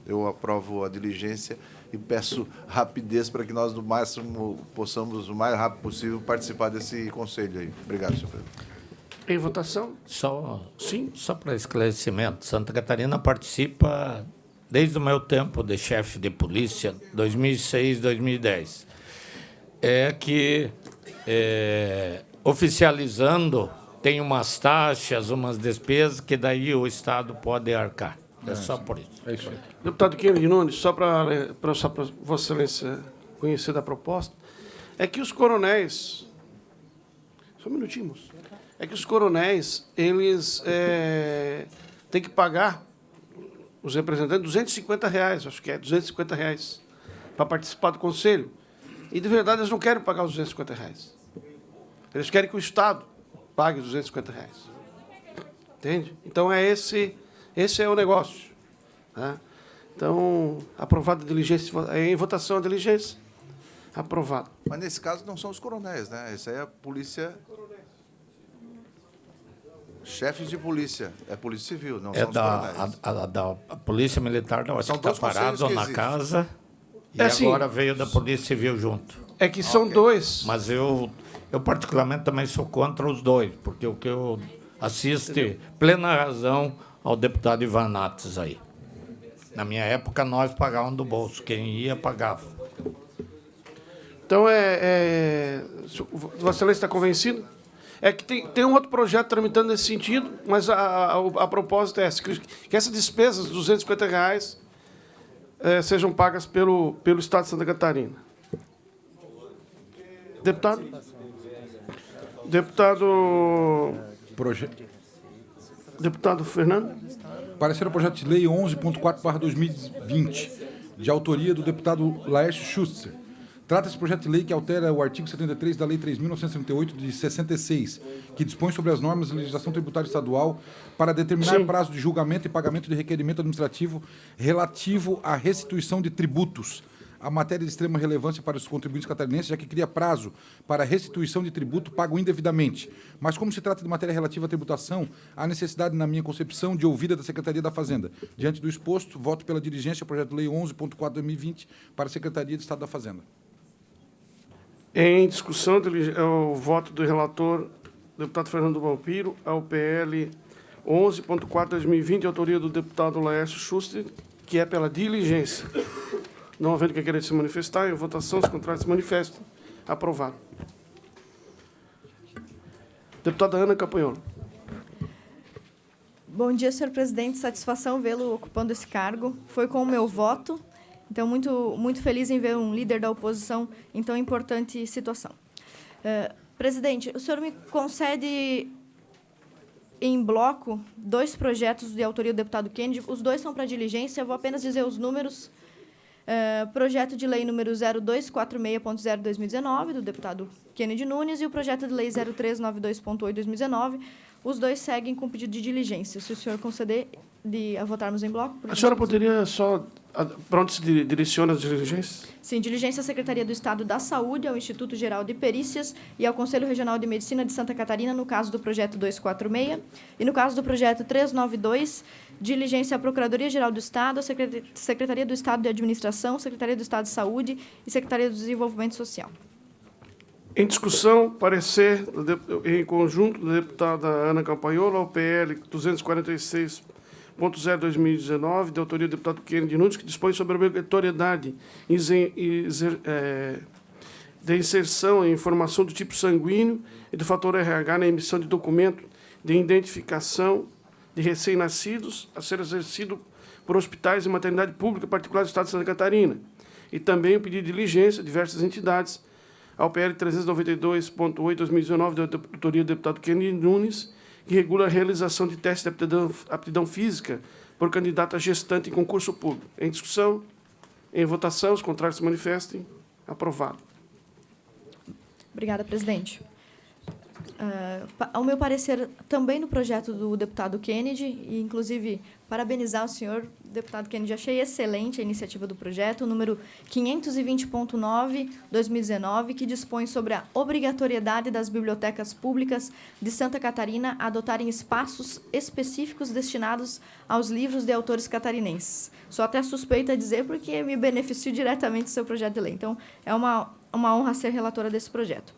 Eu aprovo a diligência e peço rapidez para que nós, no máximo, possamos, o mais rápido possível, participar desse conselho aí. Obrigado, senhor presidente. Em votação? Só para esclarecimento, Santa Catarina participa desde o meu tempo de chefe de polícia, 2006, 2010. É que, oficializando, tem umas taxas, umas despesas, que daí o Estado pode arcar. É só por isso. É isso aí. Deputado Kennedy Nunes, só para Vossa Excelência conhecer da proposta, é que os coronéis... Só um minutinho, moço. É que os coronéis, eles têm que pagar, os representantes, R$250, acho que é, R$250, para participar do Conselho. E, de verdade, eles não querem pagar os R$250. Eles querem que o Estado pague os R$250. Entende? Então, esse é o negócio. Tá? Então, aprovada a diligência, em votação a diligência, aprovado. Mas, nesse caso, não são os coronéis, né? Isso aí é a polícia... Chefes de polícia. É Polícia Civil, não são os coronéis. A Polícia Militar, não, São que está dois conselhos parado que na existem. casa e assim, agora veio da Polícia Civil junto. É que são dois. Mas eu particularmente também sou contra os dois, porque o que eu assisto, plena razão ao deputado Ivan Nates aí. Na minha época, nós pagávamos do bolso. Quem ia, pagava. Então, Vossa Excelência está convencido? É que tem um outro projeto tramitando nesse sentido, mas a proposta é essa, que essas despesas, R$250, sejam pagas pelo Estado de Santa Catarina. Deputado? Deputado Fernando? Parecer o projeto de lei 11.4/2020, de autoria do deputado Laércio Schuster. Trata-se de projeto de lei que altera o artigo 73 da Lei 3.938, de 66, que dispõe sobre as normas da legislação tributária estadual para determinar prazo de julgamento e pagamento de requerimento administrativo relativo à restituição de tributos. A matéria de extrema relevância para os contribuintes catarinenses, já que cria prazo para a restituição de tributo pago indevidamente. Mas, como se trata de matéria relativa à tributação, há necessidade, na minha concepção, de ouvida da Secretaria da Fazenda. Diante do exposto, voto pela diligência ao projeto de lei 11.4/2020 para a Secretaria de Estado da Fazenda. Em discussão, o voto do relator, deputado Fernando Vampiro, ao PL 11.4/2020, autoria do deputado Laércio Schuster, que é pela diligência. Não havendo que querer se manifestar, em votação, os contrários se manifestam. Aprovado. Deputada Ana Campanholo. Bom dia, senhor presidente. Satisfação vê-lo ocupando esse cargo. Foi com o meu voto. Então, muito feliz em ver um líder da oposição em tão importante situação. Presidente, o senhor me concede em bloco 2 projetos de autoria do deputado Kennedy. Os 2 são para diligência. Eu vou apenas dizer os números Projeto de lei número 0246.0/2019, do deputado Kennedy Nunes, e o projeto de lei 0392.8/2019. Os dois seguem com pedido de diligência. Se o senhor conceder a votarmos em bloco... A senhora poderia só... Para onde se direciona as diligências? Sim, diligência à Secretaria do Estado da Saúde, ao Instituto Geral de Perícias e ao Conselho Regional de Medicina de Santa Catarina, no caso do projeto 246. E no caso do projeto 392, diligência à Procuradoria-Geral do Estado, à Secretaria do Estado de Administração, Secretaria do Estado de Saúde e Secretaria do Desenvolvimento Social. Em discussão, parecer em conjunto da deputada Ana Campagnolo ao PL 246.0/2019, de autoria do deputado Kennedy Nunes, que dispõe sobre a obrigatoriedade de inserção em informação do tipo sanguíneo e do fator RH na emissão de documento de identificação de recém-nascidos a ser exercido por hospitais e maternidade pública particular do Estado de Santa Catarina. E também o pedido de diligência de diversas entidades ao PL 392.8/2019, da autoria do deputado Kennedy Nunes, que regula a realização de testes de aptidão física por candidato a gestante em concurso público. Em discussão, em votação, os contrários se manifestem. Aprovado. Obrigada, presidente. Ao meu parecer, também no projeto do deputado Kennedy, e inclusive parabenizar o senhor, deputado Kennedy, achei excelente a iniciativa do projeto, o número 520.9/2019, que dispõe sobre a obrigatoriedade das bibliotecas públicas de Santa Catarina a adotarem espaços específicos destinados aos livros de autores catarinenses. Sou até suspeita a dizer porque me beneficio diretamente do seu projeto de lei. Então, é uma honra ser relatora desse projeto.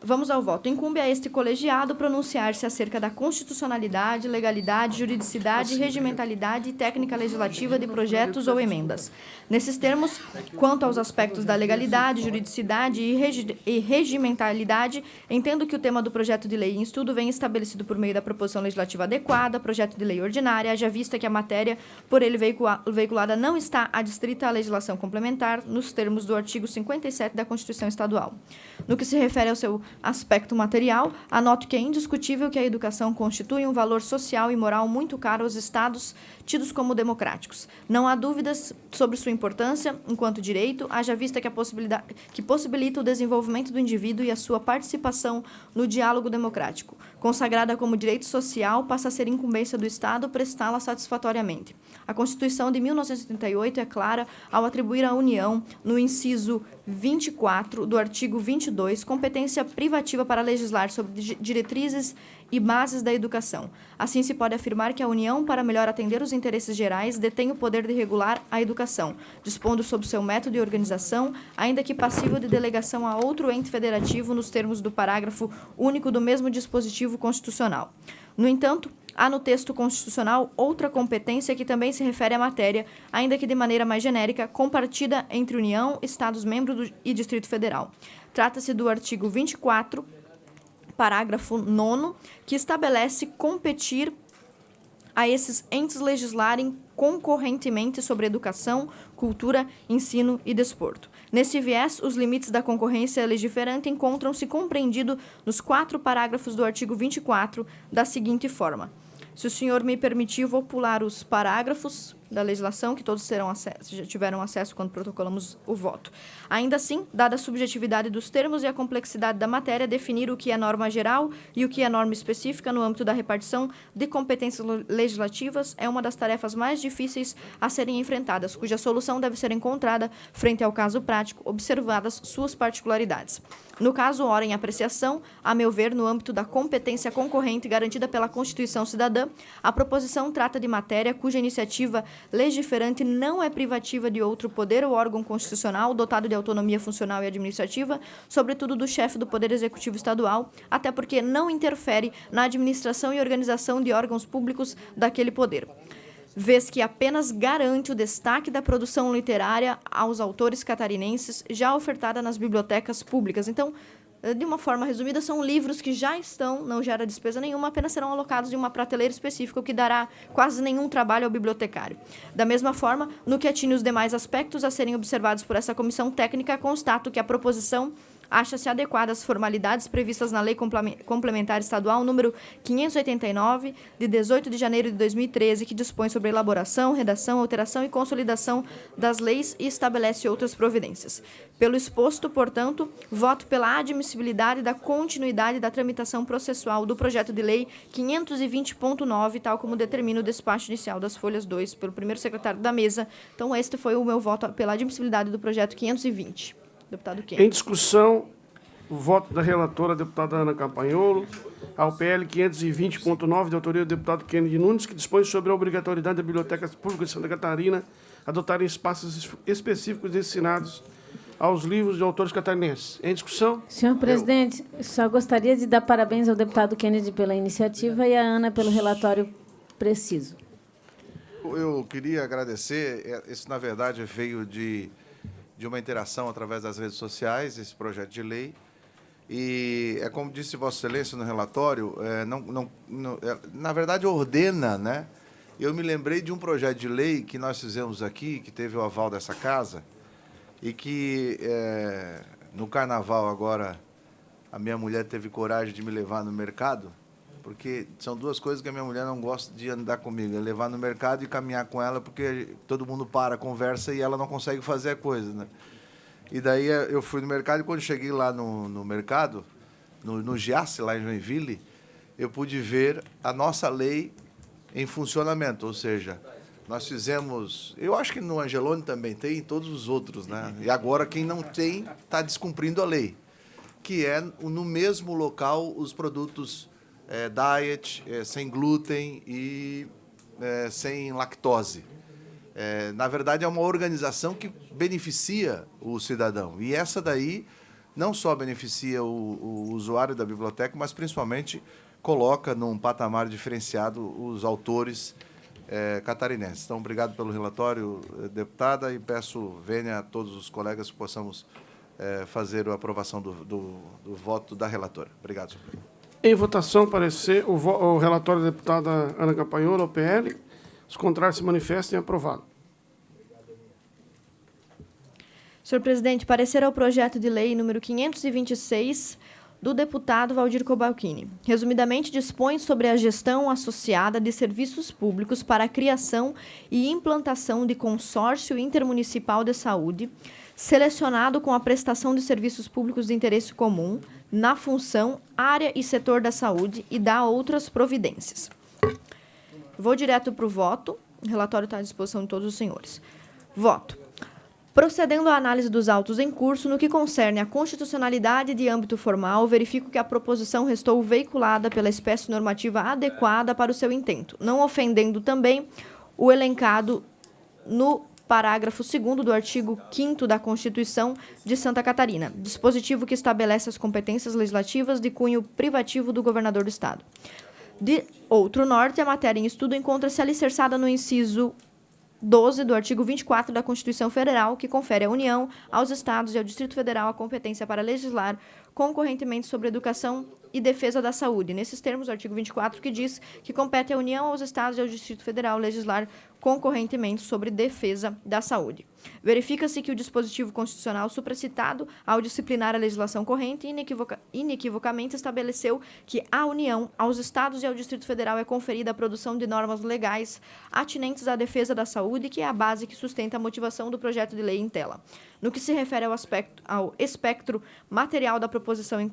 Vamos ao voto. Incumbe a este colegiado pronunciar-se acerca da constitucionalidade, legalidade, juridicidade, regimentalidade e técnica legislativa de projetos ou emendas. Nesses termos, quanto aos aspectos da legalidade, juridicidade e regimentalidade, entendo que o tema do projeto de lei em estudo vem estabelecido por meio da proposição legislativa adequada, projeto de lei ordinária, haja vista que a matéria por ele veiculada não está adstrita à legislação complementar, nos termos do artigo 57 da Constituição Estadual. No que se refere ao seu aspecto material, anoto que é indiscutível que a educação constitui um valor social e moral muito caro aos Estados tidos como democráticos. Não há dúvidas sobre sua importância enquanto direito, haja vista que possibilita o desenvolvimento do indivíduo e a sua participação no diálogo democrático. Consagrada como direito social, passa a ser incumbência do Estado prestá-la satisfatoriamente. A Constituição de 1988 é clara ao atribuir à União, no inciso 24 do artigo 22, competência privativa para legislar sobre diretrizes e bases da educação. Assim, se pode afirmar que a União, para melhor atender os interesses gerais, detém o poder de regular a educação, dispondo sobre seu método e organização, ainda que passível de delegação a outro ente federativo nos termos do parágrafo único do mesmo dispositivo constitucional. No entanto, há no texto constitucional outra competência que também se refere à matéria, ainda que de maneira mais genérica, compartida entre União, Estados-membros e Distrito Federal. Trata-se do artigo 24, parágrafo 9º, que estabelece competir a esses entes legislarem concorrentemente sobre educação, cultura, ensino e desporto. Nesse viés, os limites da concorrência legiferante encontram-se compreendidos nos 4 parágrafos do artigo 24, da seguinte forma. Se o senhor me permitir, vou pular os parágrafos da legislação, que todos já tiveram acesso quando protocolamos o voto. Ainda assim, dada a subjetividade dos termos e a complexidade da matéria, definir o que é norma geral e o que é norma específica no âmbito da repartição de competências legislativas é uma das tarefas mais difíceis a serem enfrentadas, cuja solução deve ser encontrada frente ao caso prático, observadas suas particularidades. No caso, ora em apreciação, a meu ver, no âmbito da competência concorrente garantida pela Constituição Cidadã, a proposição trata de matéria cuja iniciativa legiferante não é privativa de outro poder ou órgão constitucional dotado de autonomia funcional e administrativa, sobretudo do chefe do Poder Executivo Estadual, até porque não interfere na administração e organização de órgãos públicos daquele poder, vez que apenas garante o destaque da produção literária aos autores catarinenses já ofertada nas bibliotecas públicas. Então, de uma forma resumida, são livros que já estão, não gera despesa nenhuma, apenas serão alocados em uma prateleira específica, o que dará quase nenhum trabalho ao bibliotecário. Da mesma forma, no que atinge os demais aspectos a serem observados por essa comissão técnica, constato que a proposição acha-se adequada às formalidades previstas na Lei Complementar Estadual número 589, de 18 de janeiro de 2013, que dispõe sobre a elaboração, redação, alteração e consolidação das leis e estabelece outras providências. Pelo exposto, portanto, voto pela admissibilidade da continuidade da tramitação processual do projeto de lei 520.9, tal como determina o despacho inicial das folhas 2 pelo primeiro secretário da mesa. Então, este foi o meu voto pela admissibilidade do projeto 520. Deputado Kennedy. Em discussão, o voto da relatora, deputada Ana Campanholo, ao PL 520.9, de autoria do deputado Kennedy Nunes, que dispõe sobre a obrigatoriedade das bibliotecas públicas de Santa Catarina adotarem espaços específicos destinados aos livros de autores catarinenses. Em discussão? Senhor presidente, só gostaria de dar parabéns ao deputado Kennedy pela iniciativa e à Ana pelo relatório preciso. Eu queria agradecer. Isso, na verdade, veio de uma interação através das redes sociais, esse projeto de lei. E, como disse Vossa Excelência no relatório, na verdade, ordena, né? Eu me lembrei de um projeto de lei que nós fizemos aqui, que teve o aval dessa casa, e que, no Carnaval, agora, a minha mulher teve coragem de me levar no mercado, porque são duas coisas que a minha mulher não gosta de andar comigo, é levar no mercado e caminhar com ela, porque todo mundo para, conversa e ela não consegue fazer a coisa, né? E daí eu fui no mercado e quando cheguei lá no mercado, no Giasse, lá em Joinville, eu pude ver a nossa lei em funcionamento, ou seja, nós fizemos, eu acho que no Angelone também tem, em todos os outros, né? E agora quem não tem está descumprindo a lei, que é no mesmo local os produtos diet, sem glúten e sem lactose. Na verdade, é uma organização que beneficia o cidadão. E essa daí não só beneficia o usuário da biblioteca, mas principalmente coloca num patamar diferenciado os autores catarinenses. Então, obrigado pelo relatório, deputada, e peço vênia a todos os colegas que possamos fazer a aprovação do voto da relatora. Obrigado, senhor presidente. Em votação, parecer o relatório da deputada Ana Campanholo, ao PL. Os contrários se manifestem. Aprovado. Senhor presidente, parecer ao projeto de lei número 526 do deputado Valdir Cobalcini. Resumidamente, dispõe sobre a gestão associada de serviços públicos para a criação e implantação de consórcio intermunicipal de saúde, selecionado com a prestação de serviços públicos de interesse comum, na função, área e setor da saúde e dá outras providências. Vou direto para o voto. O relatório está à disposição de todos os senhores. Voto. Procedendo à análise dos autos em curso, no que concerne à constitucionalidade de âmbito formal, verifico que a proposição restou veiculada pela espécie normativa adequada para o seu intento, não ofendendo também o elencado no parágrafo 2º do artigo 5º da Constituição de Santa Catarina, dispositivo que estabelece as competências legislativas de cunho privativo do governador do Estado. De outro norte, a matéria em estudo encontra-se alicerçada no inciso 12 do artigo 24 da Constituição Federal, que confere à União, aos Estados e ao Distrito Federal a competência para legislar concorrentemente sobre educação e defesa da saúde. Nesses termos, o artigo 24, que diz que compete à União, aos Estados e ao Distrito Federal legislar concorrentemente sobre defesa da saúde. Verifica-se que o dispositivo constitucional supracitado, ao disciplinar a legislação corrente, inequivocamente estabeleceu que à União, aos Estados e ao Distrito Federal é conferida a produção de normas legais atinentes à defesa da saúde, que é a base que sustenta a motivação do projeto de lei em tela. No que se refere ao espectro material da proposição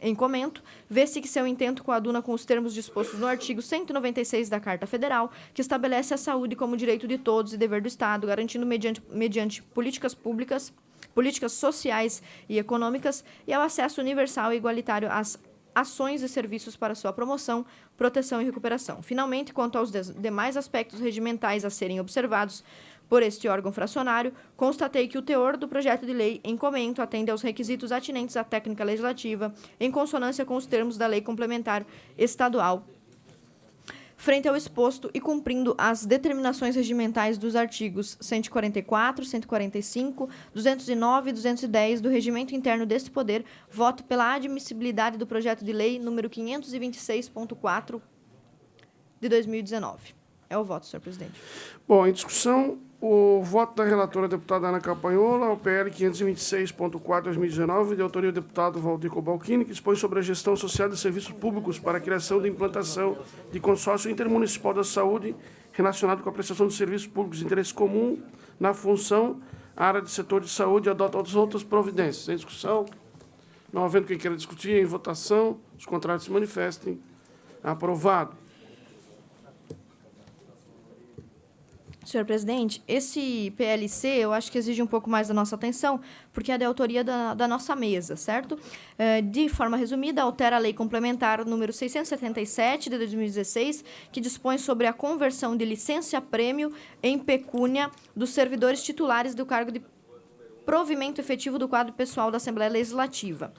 em comento, vê-se que seu intento coaduna com os termos dispostos no artigo 196 da Carta Federal, que estabelece a saúde como direito de todos e dever do Estado, garantindo mediante políticas públicas, políticas sociais e econômicas, e ao acesso universal e igualitário às ações e serviços para sua promoção, proteção e recuperação. Finalmente, quanto aos demais aspectos regimentais a serem observados por este órgão fracionário, constatei que o teor do projeto de lei em comento atende aos requisitos atinentes à técnica legislativa, em consonância com os termos da Lei Complementar Estadual. Frente ao exposto e cumprindo as determinações regimentais dos artigos 144, 145, 209 e 210 do Regimento Interno deste Poder, voto pela admissibilidade do projeto de lei número 526.4 de 2019. É o voto, senhor presidente. Bom, em discussão, O voto da relatora, deputada Ana Campanhola, ao PL 526.4/2019, de autoria do deputado Valdir Cobalcini, que dispõe sobre a gestão social de serviços públicos para a criação e implantação de consórcio intermunicipal da saúde relacionado com a prestação de serviços públicos de interesse comum na função, área de setor de saúde e adota outras providências. Em discussão, não havendo quem queira discutir, em votação, os contrários se manifestem. Aprovado. Senhor presidente, esse PLC eu acho que exige um pouco mais da nossa atenção, porque é de autoria da nossa mesa, certo? De forma resumida, altera a Lei Complementar número 677 de 2016, que dispõe sobre a conversão de licença-prêmio em pecúnia dos servidores titulares do cargo de provimento efetivo do quadro pessoal da Assembleia Legislativa.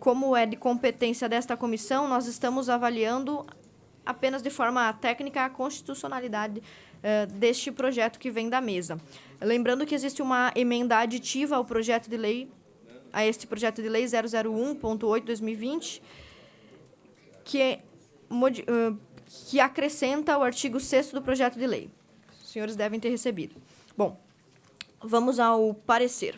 Como é de competência desta comissão, nós estamos avaliando apenas de forma técnica a constitucionalidade deste projeto que vem da mesa. Lembrando que existe uma emenda aditiva ao projeto de lei, a este projeto de lei 001.8/2020, que acrescenta o artigo 6º do projeto de lei. Os senhores devem ter recebido. Bom, vamos ao parecer.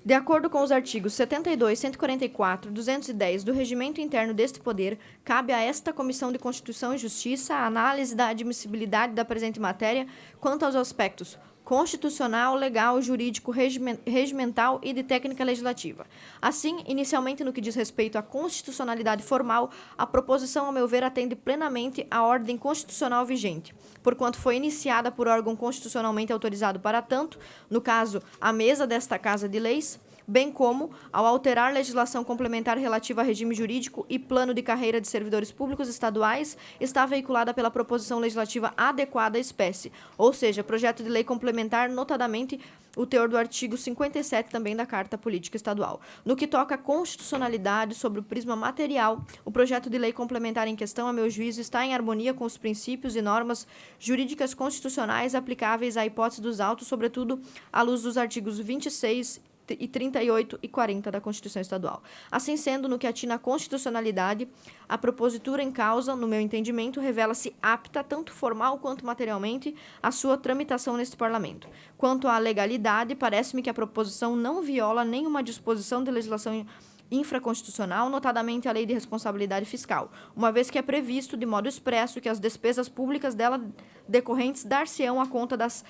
De acordo com os artigos 72, 144 e 210 do Regimento Interno deste Poder, cabe a esta Comissão de Constituição e Justiça a análise da admissibilidade da presente matéria quanto aos aspectos constitucional, legal, jurídico, regimental e de técnica legislativa. Assim, inicialmente no que diz respeito à constitucionalidade formal, a proposição, ao meu ver, atende plenamente à ordem constitucional vigente, porquanto foi iniciada por órgão constitucionalmente autorizado para tanto, no caso, a mesa desta Casa de Leis, bem como ao alterar legislação complementar relativa a regime jurídico e plano de carreira de servidores públicos estaduais, está veiculada pela proposição legislativa adequada à espécie, ou seja, projeto de lei complementar, notadamente o teor do artigo 57 também da Carta Política Estadual. No que toca à constitucionalidade sobre o prisma material, o projeto de lei complementar em questão, a meu juízo, está em harmonia com os princípios e normas jurídicas constitucionais aplicáveis à hipótese dos autos, sobretudo à luz dos artigos 26 e 38 e 40 da Constituição Estadual. Assim sendo, no que atina à constitucionalidade, a propositura em causa, no meu entendimento, revela-se apta, tanto formal quanto materialmente, à sua tramitação neste Parlamento. Quanto à legalidade, parece-me que a proposição não viola nenhuma disposição de legislação infraconstitucional, notadamente a Lei de Responsabilidade Fiscal, uma vez que é previsto, de modo expresso, que as despesas públicas dela decorrentes dar-se-ão à conta das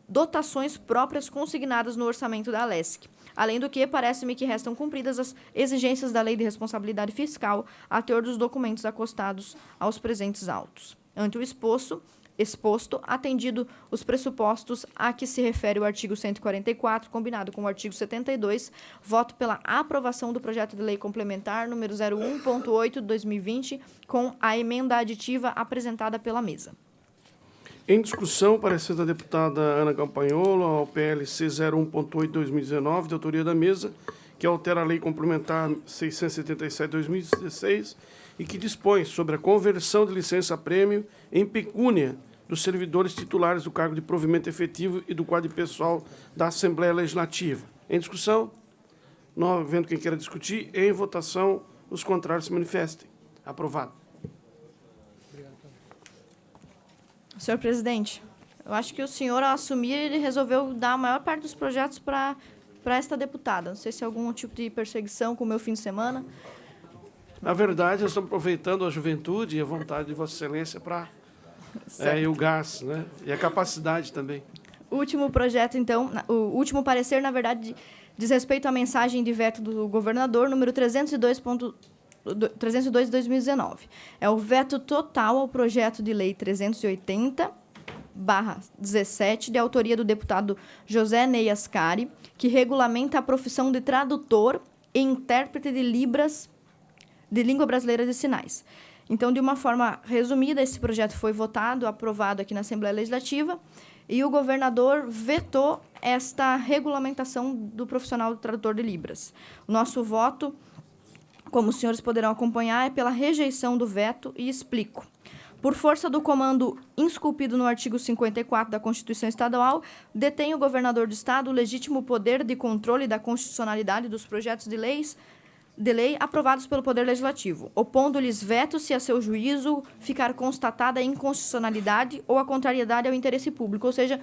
dotações próprias consignadas no orçamento da Alesc. Além do que, parece-me que restam cumpridas as exigências da Lei de Responsabilidade Fiscal a teor dos documentos acostados aos presentes autos. Ante o exposto, atendido os pressupostos a que se refere o artigo 144, combinado com o artigo 72, voto pela aprovação do projeto de lei complementar número 01.8 de 2020, com a emenda aditiva apresentada pela mesa. Em discussão, parecer da deputada Ana Campanhola ao PLC 01.8/2019, de autoria da mesa, que altera a Lei Complementar 677/2016 e que dispõe sobre a conversão de licença-prêmio em pecúnia dos servidores titulares do cargo de provimento efetivo e do quadro pessoal da Assembleia Legislativa. Em discussão, não havendo quem queira discutir, em votação, os contrários se manifestem. Aprovado. Senhor presidente, eu acho que o senhor, ao assumir, ele resolveu dar a maior parte dos projetos para esta deputada. Não sei se é algum tipo de perseguição com o meu fim de semana. Na verdade, nós estamos aproveitando a juventude e a vontade de Vossa Excelência para e o gás, né? E a capacidade também. O último projeto, então, o último parecer, na verdade, diz respeito à mensagem de veto do governador, número 302 de 2019. É o veto total ao projeto de lei 380/17, de autoria do deputado José Ney Ascari, que regulamenta a profissão de tradutor e intérprete de Libras, de língua brasileira de sinais. Então, de uma forma resumida, esse projeto foi votado, aprovado aqui na Assembleia Legislativa, e o governador vetou esta regulamentação do profissional tradutor de Libras. O nosso voto, como os senhores poderão acompanhar, é pela rejeição do veto, e explico. Por força do comando esculpido no artigo 54 da Constituição Estadual, detém o governador do Estado o legítimo poder de controle da constitucionalidade dos projetos de leis de lei aprovados pelo Poder Legislativo, opondo-lhes veto se a seu juízo ficar constatada a inconstitucionalidade ou a contrariedade ao interesse público, ou seja,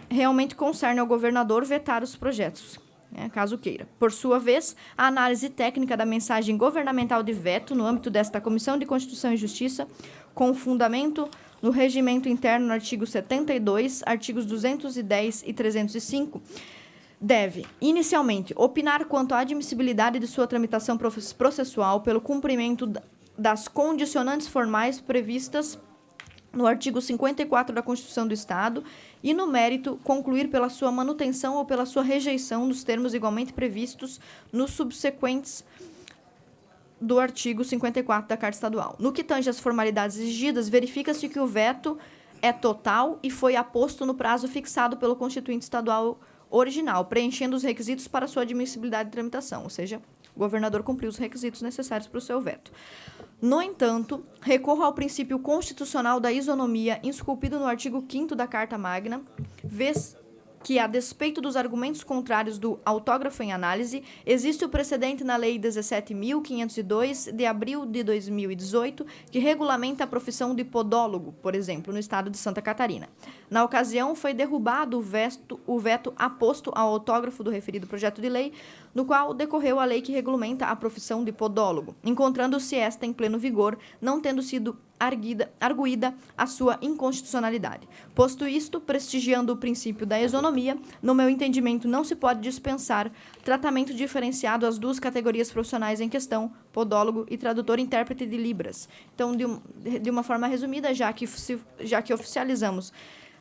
realmente concerne ao governador vetar os projetos, né, caso queira. Por sua vez, a análise técnica da mensagem governamental de veto no âmbito desta Comissão de Constituição e Justiça, com fundamento no regimento interno no artigo 72, artigos 210 e 305, deve, inicialmente, opinar quanto à admissibilidade de sua tramitação processual pelo cumprimento das condicionantes formais previstas no artigo 54 da Constituição do Estado e, no mérito, concluir pela sua manutenção ou pela sua rejeição nos termos igualmente previstos nos subsequentes do artigo 54 da Carta Estadual. No que tange às formalidades exigidas, verifica-se que o veto é total e foi aposto no prazo fixado pelo Constituinte Estadual original, preenchendo os requisitos para sua admissibilidade de tramitação, ou seja, o governador cumpriu os requisitos necessários para o seu veto. No entanto, recorro ao princípio constitucional da isonomia, esculpido no artigo 5º da Carta Magna, vez que, a despeito dos argumentos contrários do autógrafo em análise, existe o precedente na Lei 17.502, de abril de 2018, que regulamenta a profissão de podólogo, por exemplo, no estado de Santa Catarina. Na ocasião, foi derrubado o veto aposto ao autógrafo do referido projeto de lei, no qual decorreu a lei que regulamenta a profissão de podólogo, encontrando-se esta em pleno vigor, não tendo sido arguída a sua inconstitucionalidade. Posto isto, prestigiando o princípio da isonomia, no meu entendimento não se pode dispensar tratamento diferenciado às duas categorias profissionais em questão, podólogo e tradutor-intérprete de Libras. Então, de uma forma resumida, já que oficializamos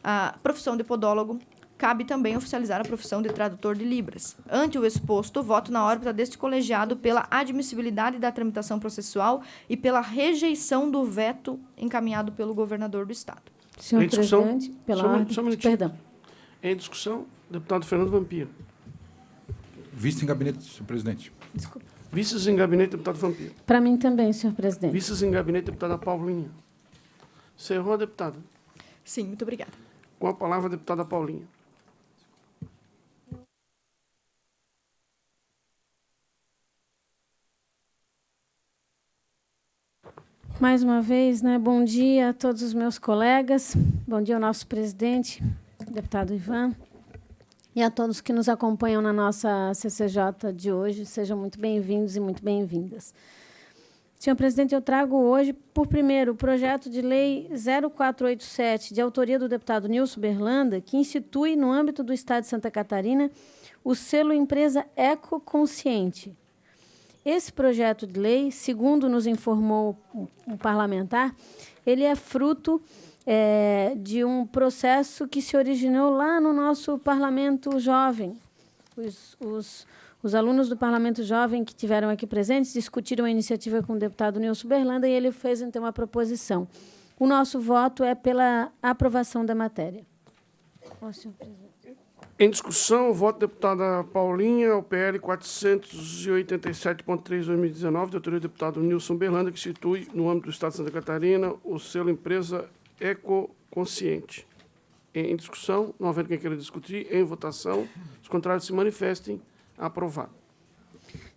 a profissão de podólogo, cabe também oficializar a profissão de tradutor de Libras. Ante o exposto, voto na órbita deste colegiado pela admissibilidade da tramitação processual e pela rejeição do veto encaminhado pelo governador do Estado. Senhor presidente, pela ordem. Perdão. Em discussão, deputado Fernando Vampiro. Vice em gabinete, senhor presidente. Desculpa. Vices em gabinete, deputado Vampiro. Para mim também, senhor presidente. Vices em gabinete, deputada Paulinha. Encerrou a deputada. Sim, muito obrigada. Com a palavra, a deputada Paulinha. Mais uma vez, né, bom dia a todos os meus colegas, bom dia ao nosso presidente, deputado Ivan, e a todos que nos acompanham na nossa CCJ de hoje. Sejam muito bem-vindos e muito bem-vindas. Senhor presidente, eu trago hoje, por primeiro, o projeto de lei 0487, de autoria do deputado Nilson Berlanda, que institui, no âmbito do Estado de Santa Catarina, o selo Empresa Ecoconsciente. Esse projeto de lei, segundo nos informou o parlamentar, ele é fruto de um processo que se originou lá no nosso Parlamento Jovem. Os alunos do Parlamento Jovem que estiveram aqui presentes discutiram a iniciativa com o deputado Nilson Berlanda e ele fez, então, a proposição. O nosso voto é pela aprovação da matéria. Senhor presidente. Em discussão, o voto da deputada Paulinha, o PL 487.3/2019, de autoria do deputado Nilson Berlanda, que institui, no âmbito do Estado de Santa Catarina, o selo Empresa Ecoconsciente. Em discussão, não havendo quem queira discutir, em votação, os contrários se manifestem. Aprovado.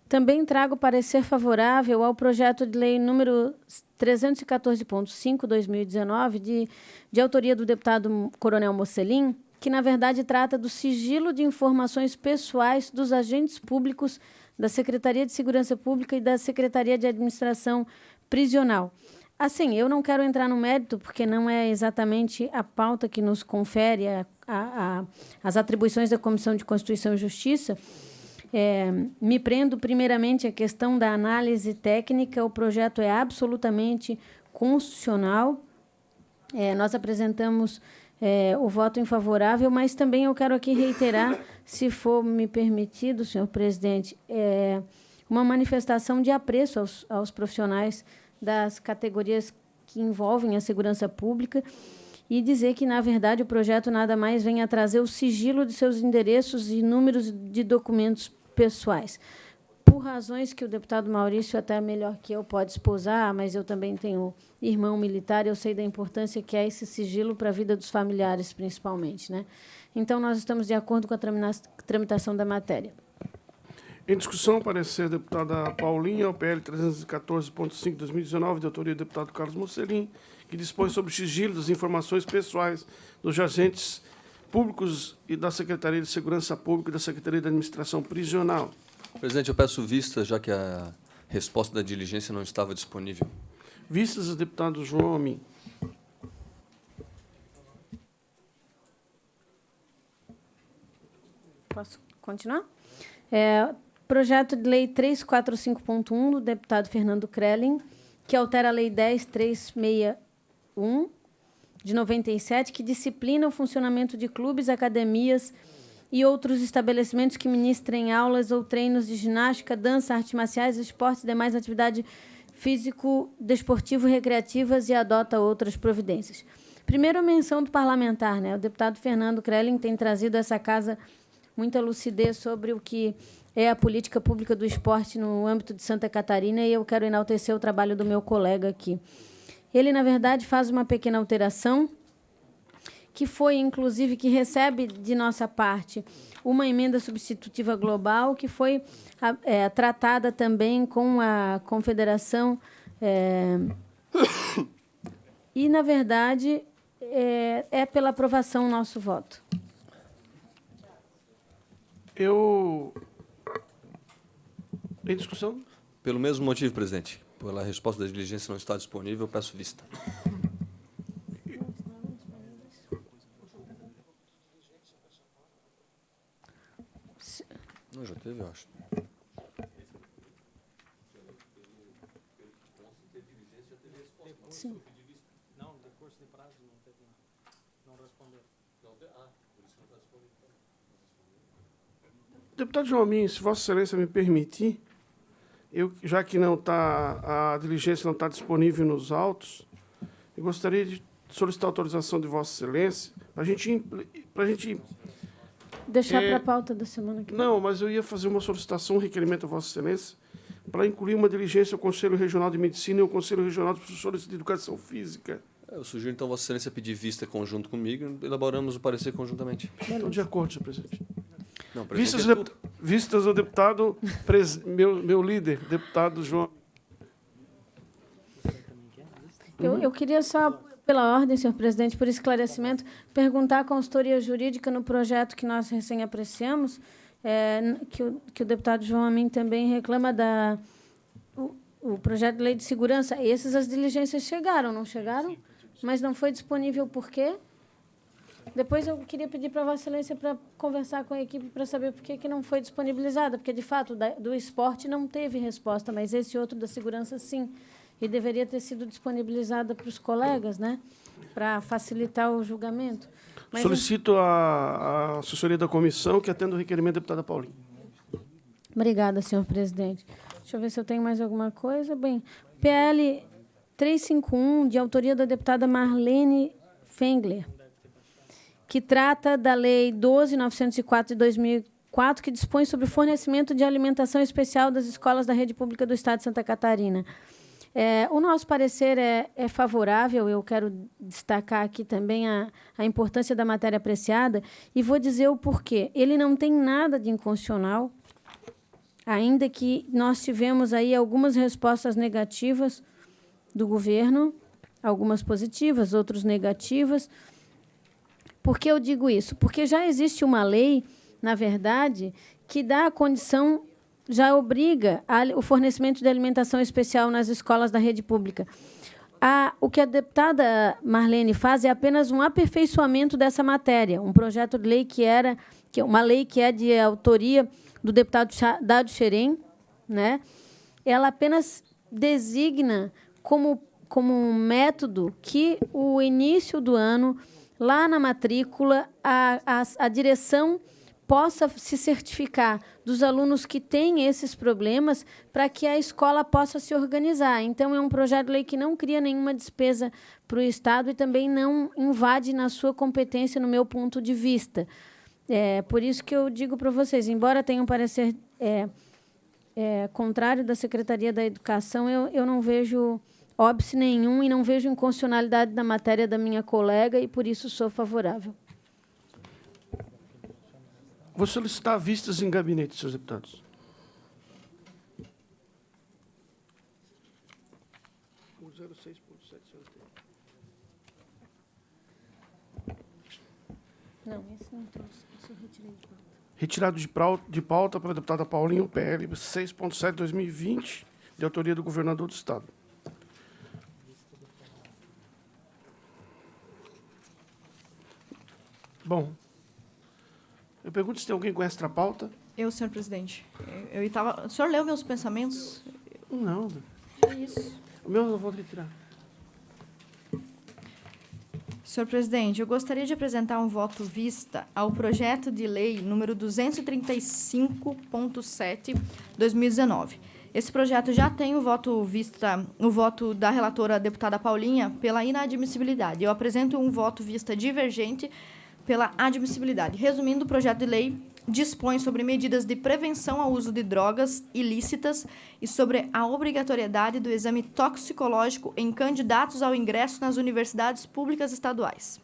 Também trago parecer favorável ao projeto de lei número 314.5/2019, de autoria do deputado Coronel Mocelin, que, na verdade, trata do sigilo de informações pessoais dos agentes públicos da Secretaria de Segurança Pública e da Secretaria de Administração Prisional. Assim, eu não quero entrar no mérito, porque não é exatamente a pauta que nos confere as atribuições da Comissão de Constituição e Justiça. Me prendo, primeiramente, à questão da análise técnica. O projeto é absolutamente constitucional. Nós apresentamos o voto infavorável, mas também eu quero aqui reiterar, se for me permitido, senhor presidente, uma manifestação de apreço aos profissionais das categorias que envolvem a segurança pública e dizer que, na verdade, o projeto nada mais vem a trazer o sigilo de seus endereços e números de documentos pessoais. Por razões que o deputado Maurício, até melhor que eu, pode esposar, mas eu também tenho irmão militar e eu sei da importância que é esse sigilo para a vida dos familiares, principalmente, né? Então, nós estamos de acordo com a tramitação da matéria. Em discussão, parecer da deputada Paulinha, o PL 314.5 de 2019, de autoria do deputado Carlos Mocelin, que dispõe sobre o sigilo das informações pessoais dos agentes públicos e da Secretaria de Segurança Pública e da Secretaria de Administração Prisional. Presidente, eu peço vista, já que a resposta da diligência não estava disponível. Vistas, o deputado João Amin. Posso continuar? Projeto de Lei 345.1, do deputado Fernando Krelin, que altera a Lei 10.361, de 97, que disciplina o funcionamento de clubes, academias e outros estabelecimentos que ministrem aulas ou treinos de ginástica, dança, artes marciais, esportes e demais atividades físico-desportivo recreativas e adota outras providências. Primeiro, a menção do parlamentar, né? O deputado Fernando Krelin tem trazido a essa casa muita lucidez sobre o que é a política pública do esporte no âmbito de Santa Catarina, e eu quero enaltecer o trabalho do meu colega aqui. Ele, na verdade, faz uma pequena alteração, que foi, inclusive, que recebe de nossa parte uma emenda substitutiva global, que foi tratada também com a Confederação, e, na verdade, é pela aprovação o nosso voto. Em discussão? Pelo mesmo motivo, presidente. Pela resposta da diligência não está disponível, eu peço vista. Não, já teve, eu acho. Sim. Não, de curso de prazo não teve, não respondeu. Deputado João Amin, se Vossa Excelência me permitir, já que não tá, a diligência não está disponível nos autos, eu gostaria de solicitar a autorização de Vossa Excelência para a gente... Deixar para a pauta da semana que vem. Não, mas eu ia fazer uma solicitação, um requerimento a Vossa Excelência, para incluir uma diligência ao Conselho Regional de Medicina e ao Conselho Regional dos Professores de Educação Física. Eu sugiro, então, Vossa Excelência pedir vista conjunto comigo e elaboramos o parecer conjuntamente. Estou de acordo, senhor presidente. Não, presidente, Vistas ao deputado, meu líder, deputado João. Eu queria só, pela ordem, senhor presidente, por esclarecimento, perguntar a consultoria jurídica no projeto que nós recém-apreciamos, que o deputado João Amin também reclama o projeto de lei de segurança. Esses, as diligências chegaram, não chegaram? Mas não foi disponível por quê? Depois eu queria pedir para Vossa Excelência para conversar com a equipe para saber por que não foi disponibilizada, porque, de fato, do esporte não teve resposta, mas esse outro da segurança, sim. E deveria ter sido disponibilizada para os colegas, né, para facilitar o julgamento. Mas solicito a assessoria da comissão que atenda o requerimento da deputada Paulinha. Obrigada, senhor presidente. Deixa eu ver se eu tenho mais alguma coisa. Bem, PL 351, de autoria da deputada Marlene Fengler, que trata da Lei 12.904 de 2004, que dispõe sobre o fornecimento de alimentação especial das escolas da rede pública do Estado de Santa Catarina. O nosso parecer é favorável. Eu quero destacar aqui também a importância da matéria apreciada e vou dizer o porquê. Ele não tem nada de inconstitucional, ainda que nós tivemos aí algumas respostas negativas do governo, algumas positivas, outras negativas. Por que eu digo isso? Porque já existe uma lei, na verdade, que dá a condição, já obriga o fornecimento de alimentação especial nas escolas da rede pública. O que a deputada Marlene faz é apenas um aperfeiçoamento dessa matéria, um projeto de lei uma lei que é de autoria do deputado Dado Xerém, né? Ela apenas designa como um método que o início do ano, lá na matrícula, a direção possa se certificar dos alunos que têm esses problemas para que a escola possa se organizar. Então, é um projeto de lei que não cria nenhuma despesa para o Estado e também não invade na sua competência, no meu ponto de vista. Por isso que eu digo para vocês, embora tenha um parecer contrário da Secretaria da Educação, eu não vejo óbice nenhum e não vejo inconstitucionalidade da matéria da minha colega e, por isso, sou favorável. Vou solicitar vistas em gabinete, senhores deputados. vendo 6.7, senhor. Não, esse não trouxe. Esse eu retirei de pauta. Retirado de pauta pela deputada Paulinho, PL 6.7/2020, de autoria do governador do Estado. Bom, eu pergunto se tem alguém com extra pauta. Eu, senhor presidente. O senhor leu meus pensamentos? Não. É isso. O meu eu vou retirar. Senhor presidente, eu gostaria de apresentar um voto vista ao projeto de lei número 235.7/2019. Esse projeto já tem o voto vista, o voto da relatora deputada Paulinha pela inadmissibilidade. Eu apresento um voto vista divergente pela admissibilidade. Resumindo, o projeto de lei dispõe sobre medidas de prevenção ao uso de drogas ilícitas e sobre a obrigatoriedade do exame toxicológico em candidatos ao ingresso nas universidades públicas estaduais.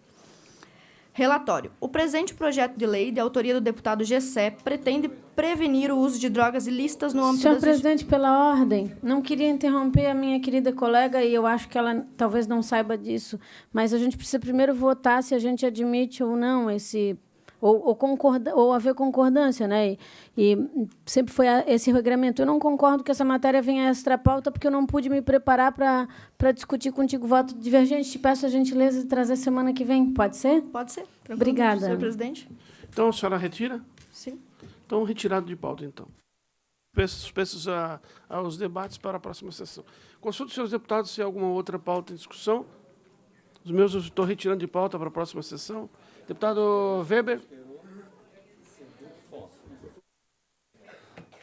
Relatório. O presente projeto de lei, de autoria do deputado Gessé, pretende prevenir o uso de drogas ilícitas no âmbito Senhor presidente, pela ordem, não queria interromper a minha querida colega, e eu acho que ela talvez não saiba disso, mas a gente precisa primeiro votar se a gente admite ou não esse... ou haver concordância, né? E sempre foi esse regramento. Eu não concordo que essa matéria venha extra pauta, porque eu não pude me preparar para discutir contigo voto divergente. Te peço a gentileza de trazer semana que vem. Pode ser? Pode ser. Tranquilo, Obrigada. senhor presidente. Então, a senhora retira? Sim. Então, retirado de pauta, então. Suspensos aos debates para a próxima sessão. Consulte os seus deputados se há alguma outra pauta em discussão. Os meus eu estou retirando de pauta para a próxima sessão. Deputado Weber.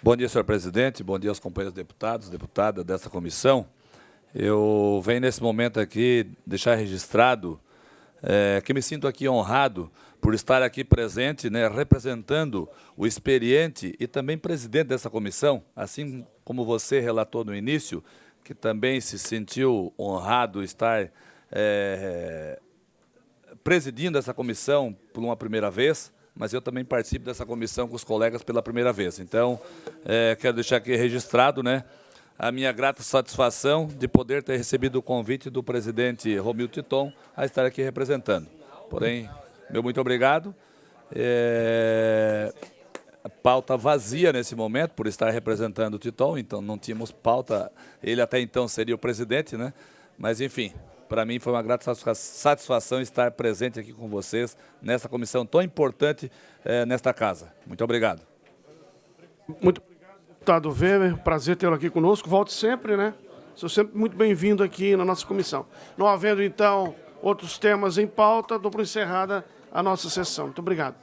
Bom dia, senhor presidente. Bom dia aos companheiros deputados, deputadas dessa comissão. Eu venho nesse momento aqui deixar registrado que me sinto aqui honrado por estar aqui presente, né, representando o experiente e também presidente dessa comissão, assim como você relatou no início, que também se sentiu honrado estar presidindo essa comissão por uma primeira vez, mas eu também participo dessa comissão com os colegas pela primeira vez. Então, quero deixar aqui registrado, né, a minha grata satisfação de poder ter recebido o convite do presidente Romildo Titon a estar aqui representando. Porém, meu muito obrigado. A pauta vazia nesse momento, por estar representando o Titon, então não tínhamos pauta, ele até então seria o presidente, né? Mas, enfim, para mim foi uma grata satisfação estar presente aqui com vocês nessa comissão tão importante nesta casa. Muito obrigado. Muito obrigado, deputado Weber. Prazer tê-lo aqui conosco. Volte sempre, né? Sou sempre muito bem-vindo aqui na nossa comissão. Não havendo, então, outros temas em pauta, dou por encerrada a nossa sessão. Muito obrigado.